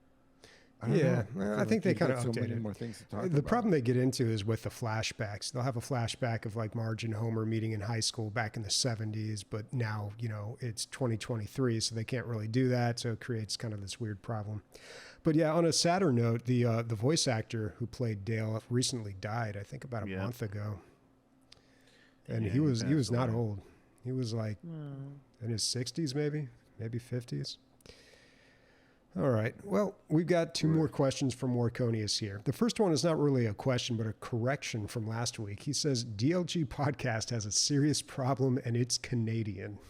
I think they kind of so many updated. more things to talk The about. problem they get into is with the flashbacks. They'll have a flashback of like Marge and Homer meeting in high school back in the 70s, but now, it's 2023, so they can't really do that. So it creates kind of this weird problem. But yeah, on a sadder note, the voice actor who played Dale recently died, I think about a month ago. And he was not old. He was like in his 60s, maybe 50s. All right. Well, we've got 2 more questions from Warconius here. The first one is not really a question, but a correction from last week. He says, DLG podcast has a serious problem and it's Canadian.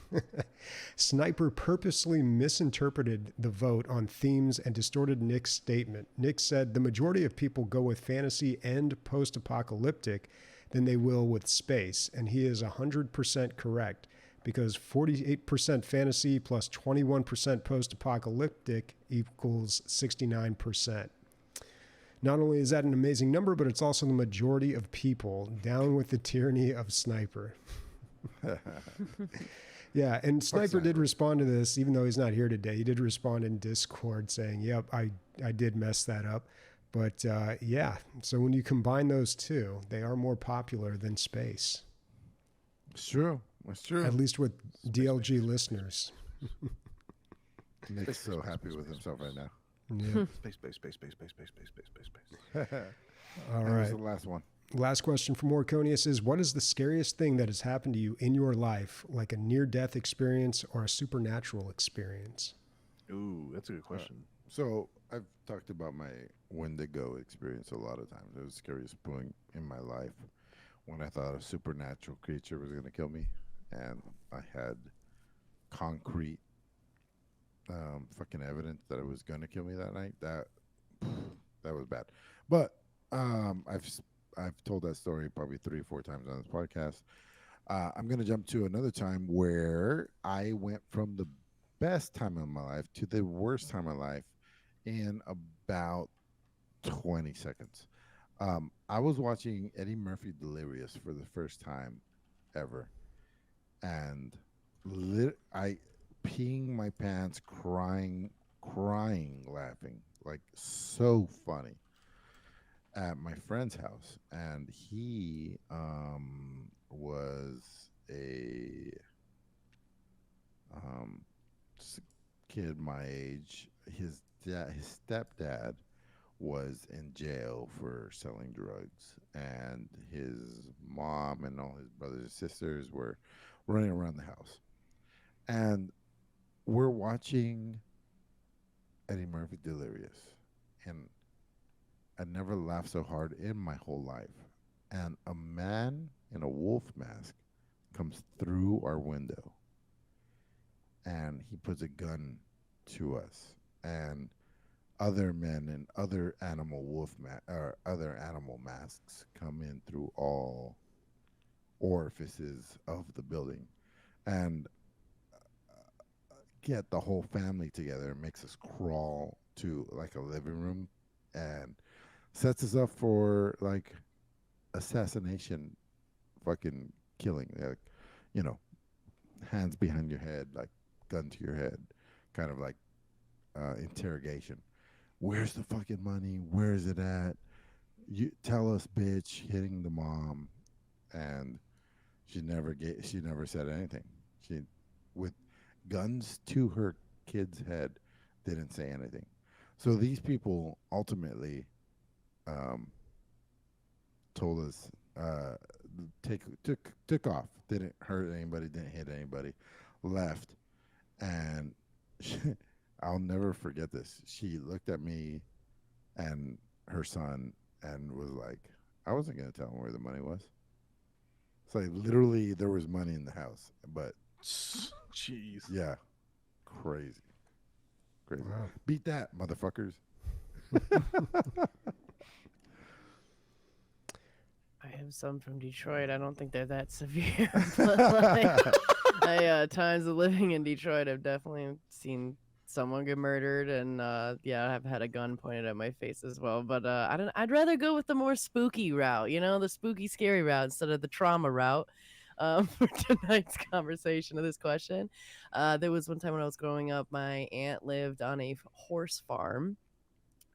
Sniper purposely misinterpreted the vote on themes and distorted Nick's statement. Nick said the majority of people go with fantasy and post-apocalyptic than they will with space, and he is 100% correct. Because 48% fantasy plus 21% post-apocalyptic equals 69%. Not only is that an amazing number, but it's also the majority of people. Down with the tyranny of Sniper. Yeah, and Sniper did respond to this, even though he's not here today. He did respond in Discord saying, yep, I did mess that up. But yeah, so when you combine those two, they are more popular than space. It's true. That's true. At least with DLG listeners. Nick's so happy with himself right now. Yeah. Space. All That was right. the last one. Last question from Warconius is, what is the scariest thing that has happened to you in your life, like a near-death experience or a supernatural experience? Ooh, that's a good question. So I've talked about my Wendigo experience a lot of times. It was the scariest point in my life when I thought a supernatural creature was going to kill me, and I had concrete fucking evidence that it was going to kill me that night. That was bad. But I've told that story probably 3 or 4 times on this podcast. I'm going to jump to another time where I went from the best time of my life to the worst time of my life in about 20 seconds. I was watching Eddie Murphy Delirious for the first time ever, and I peeing my pants, crying, laughing, like so funny at my friend's house. And he was a just a kid my age. His stepdad was in jail for selling drugs, and his mom and all his brothers and sisters were running around the house. And we're watching Eddie Murphy Delirious, and I never laughed so hard in my whole life. And a man in a wolf mask comes through our window, and he puts a gun to us. And other men in other animal or other animal masks come in through all orifices of the building, and get the whole family together and makes us crawl to like a living room and sets us up for like assassination, fucking killing, like, you know, hands behind your head, like gun to your head, kind of like interrogation. Where's the fucking money? Where is it at? You tell us, bitch, hitting the mom. And she never said anything. She, with guns to her kid's head, didn't say anything. So these people ultimately told us took off, didn't hurt anybody, didn't hit anybody, left. And I'll never forget this. She looked at me and her son and was like, I wasn't going to tell him where the money was. It's like literally there was money in the house, but jeez. Yeah. Crazy. Wow. Beat that, motherfuckers. I have some from Detroit. I don't think they're that severe. But like, times of living in Detroit, I've definitely seen someone get murdered, and I've had a gun pointed at my face as well. But I'd rather go with the more spooky route, the spooky, scary route instead of the trauma route. For tonight's conversation of this question, there was one time when I was growing up, my aunt lived on a horse farm,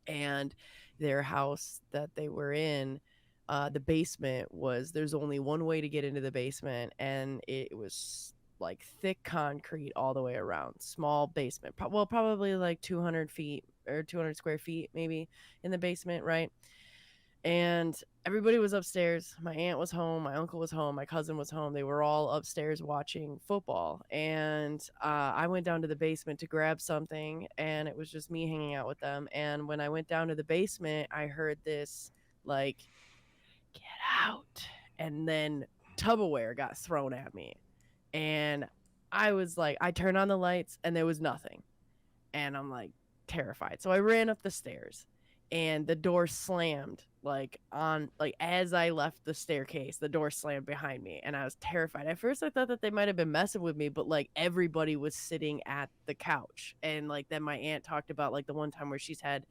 and their house that they were in, the basement there's only one way to get into the basement, and it was like thick concrete all the way around. Small basement, probably like 200 feet or 200 square feet maybe in the basement, right? And everybody was upstairs. My aunt was home, my uncle was home, my cousin was home. They were all upstairs watching football, and I went down to the basement to grab something, and it was just me hanging out with them. And when I went down to the basement, I heard this like, get out, and then Tupperware got thrown at me. And I was like, I turned on the lights and there was nothing. And I'm like terrified. So I ran up the stairs and the door slammed as I left the staircase, the door slammed behind me, and I was terrified. At first I thought that they might have been messing with me, but like everybody was sitting at the couch. And like then my aunt talked about like the one time where she's had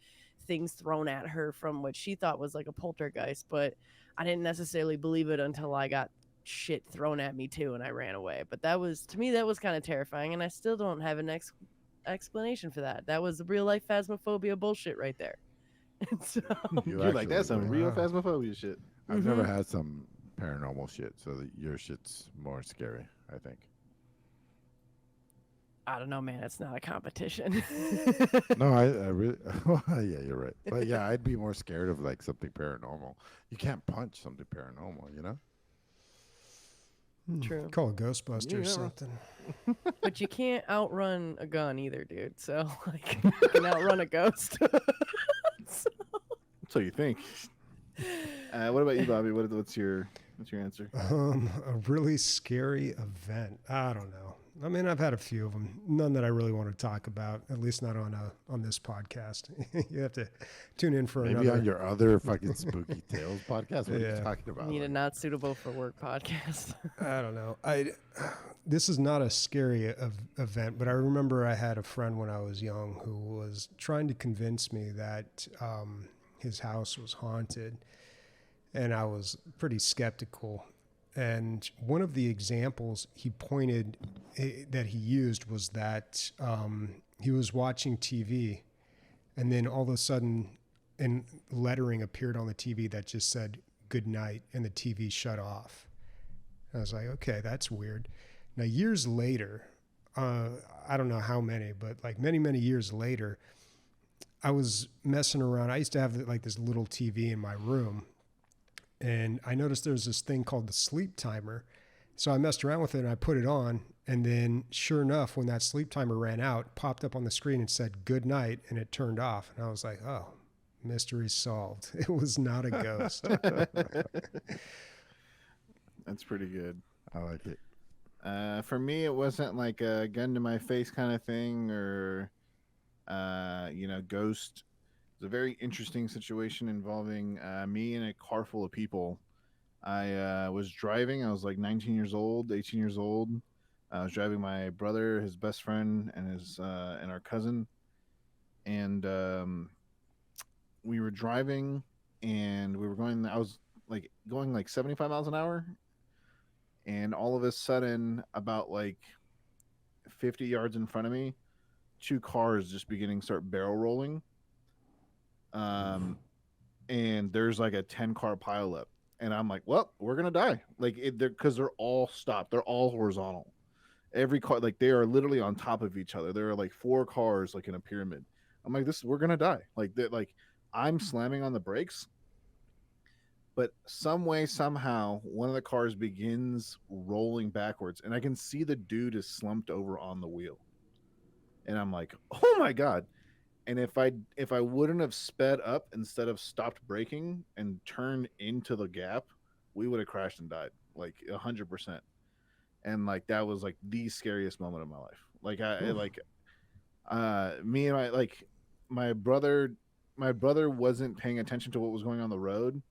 things thrown at her from what she thought was like a poltergeist, but I didn't necessarily believe it until I got shit thrown at me too and I ran away. But that was kind of terrifying, and I still don't have an explanation for that. That was real life phasmophobia bullshit right there. So, you're like, that's some real phasmophobia shit. I've never had some paranormal shit, so your shit's more scary, I think. I don't know, man. It's not a competition. No, I really, yeah, you're right. But yeah, I'd be more scared of like something paranormal. You can't punch something paranormal, you know? True. Call it Ghostbusters or something. But you can't outrun a gun either, dude. So like, you can outrun a ghost. So you think? What about you, Bobby? What's your answer? A really scary event. I don't know. I mean, I've had a few of them. None that I really want to talk about. At least not on this podcast. You have to tune in for maybe on your other fucking Spooky Tales podcast. What are you talking about? Need a not suitable for work podcast. I don't know. This is not a scary event, but I remember I had a friend when I was young who was trying to convince me that his house was haunted, and I was pretty skeptical. And one of the examples he pointed that he used was that he was watching TV, and then all of a sudden, and lettering appeared on the TV that just said "Good night," and the TV shut off. I was like, okay, that's weird. Now, years later, I don't know how many, but like many years later, I was messing around. I used to have like this little TV in my room, and I noticed there's this thing called the sleep timer. So I messed around with it and I put it on, and then sure enough, when that sleep timer ran out, it popped up on the screen and said "Good night," and it turned off. And I was like, oh, mystery solved. It was not a ghost. That's pretty good. I like it. For me, it wasn't like a gun to my face kind of thing, or ghost. It's a very interesting situation involving me and a car full of people. I was driving. I was like 19 years old, 18 years old. I was driving my brother, his best friend, and our cousin, and we were driving, and we were going. I was like going like 75 miles an hour, and all of a sudden, about like 50 yards in front of me, two cars just beginning to start barrel rolling. And there's like a 10-car pileup, and I'm like, well, we're gonna die, like because they're all stopped, they're all horizontal. Every car, like they are literally on top of each other. There are like 4 cars like in a pyramid. I'm like, we're gonna die. Like I'm slamming on the brakes, but some way somehow one of the cars begins rolling backwards, and I can see the dude is slumped over on the wheel, and I'm like, oh my god. And if I wouldn't have sped up instead of stopped braking and turned into the gap, we would have crashed and died, like 100%. And like that was like the scariest moment of my life. Like me and my brother wasn't paying attention to what was going on the road,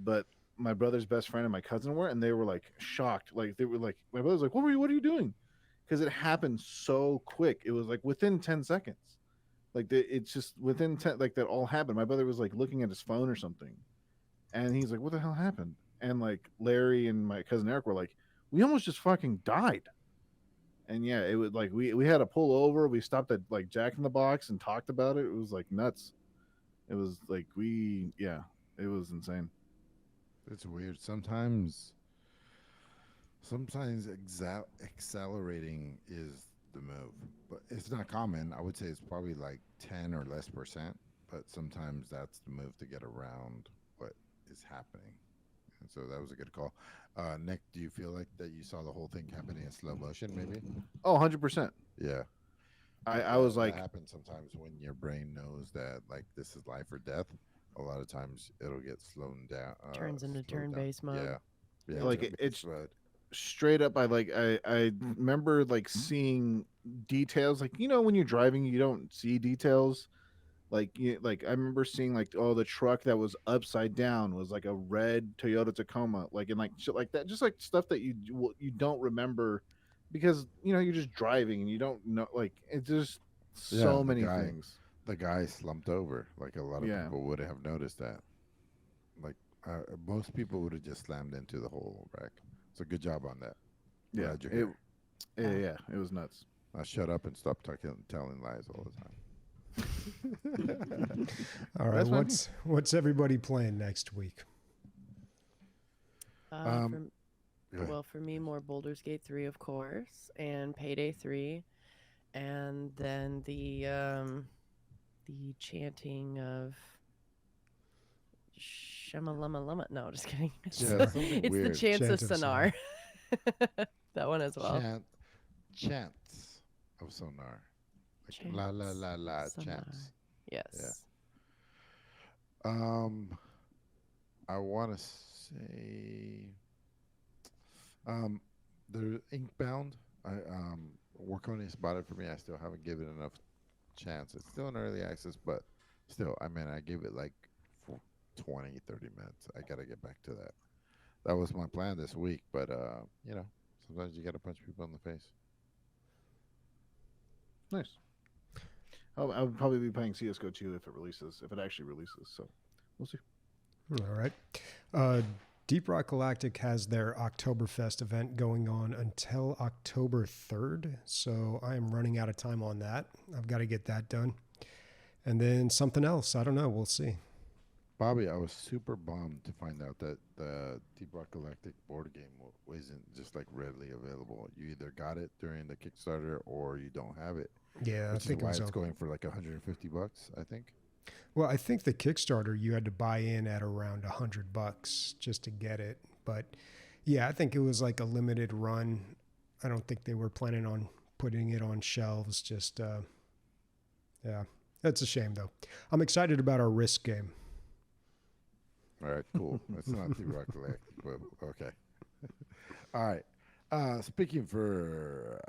but my brother's best friend and my cousin were, and they were like shocked. Like they were like, my brother's like, what are you doing? Because it happened so quick. It was like within 10 seconds. Like it's just within 10, like that all happened. My brother was like looking at his phone or something, and he's like, what the hell happened? And like Larry and my cousin Eric were like, we almost just fucking died. And yeah, it was like we had to pull over. We stopped at like Jack in the Box and talked about it. It was like nuts. It was like it was insane. It's weird. Sometimes accelerating is the move, but it's not common. I would say it's probably like 10 or less percent, but sometimes that's the move to get around what is happening. And so that was a good call. Nick, do you feel like that you saw the whole thing happening in slow motion, maybe? Oh, 100%. Yeah. I was like, that happens sometimes when your brain knows that like this is life or death. A lot of times it'll get slowed down. Turns into turn-based mode. Yeah. like it's straight up. I remember like seeing details, like when you're driving you don't see details, like I remember seeing like, oh, the truck that was upside down was like a red Toyota Tacoma, like, and like shit like that, just like stuff that you don't remember because you're just driving and you don't know, like it's just so many things. The guy slumped over, like a lot of people would have noticed that. Like most people would have just slammed into the whole wreck. So good job on that. Yeah, it was nuts. Shut up and stop telling lies all the time. All right, what's everybody playing next week? For me, more Baldur's Gate 3, of course, and Payday 3, and then the chanting of Shamalama Lama. No, just kidding. It's the Chants of Sennaar. That one as well. Chants of Sennaar. Like la la la la chants. Yes. Yeah. I want to say the Inkbound. Work has bought it for me. I still haven't given it enough chance. It's still in early access, but still, I gave it like 20, 30 minutes. I got to get back to that. That was my plan this week, but sometimes you got to punch people in the face. Nice. I would probably be playing CSGO 2 if it actually releases. So we'll see. All right. Deep Rock Galactic has their Oktoberfest event going on until October 3rd, so I am running out of time on that. I've got to get that done. And then something else. I don't know. We'll see. Bobby, I was super bummed to find out that the Deep Rock Galactic board game wasn't just like readily available. You either got it during the Kickstarter or you don't have it. Yeah, Which I think is why it was it's going for like $150, I think. Well, I think the Kickstarter you had to buy in at around $100 just to get it. But yeah, I think it was like a limited run. I don't think they were planning on putting it on shelves. Just yeah, that's a shame though. I'm excited about our Risk game. All right, cool. It's not Deep Rock Galactic, but okay. All right. Speaking for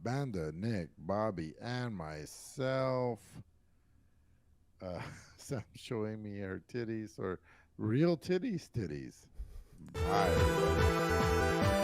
Banda, Nick, Bobby, and myself, Sam showing me her titties or real titties. Bye.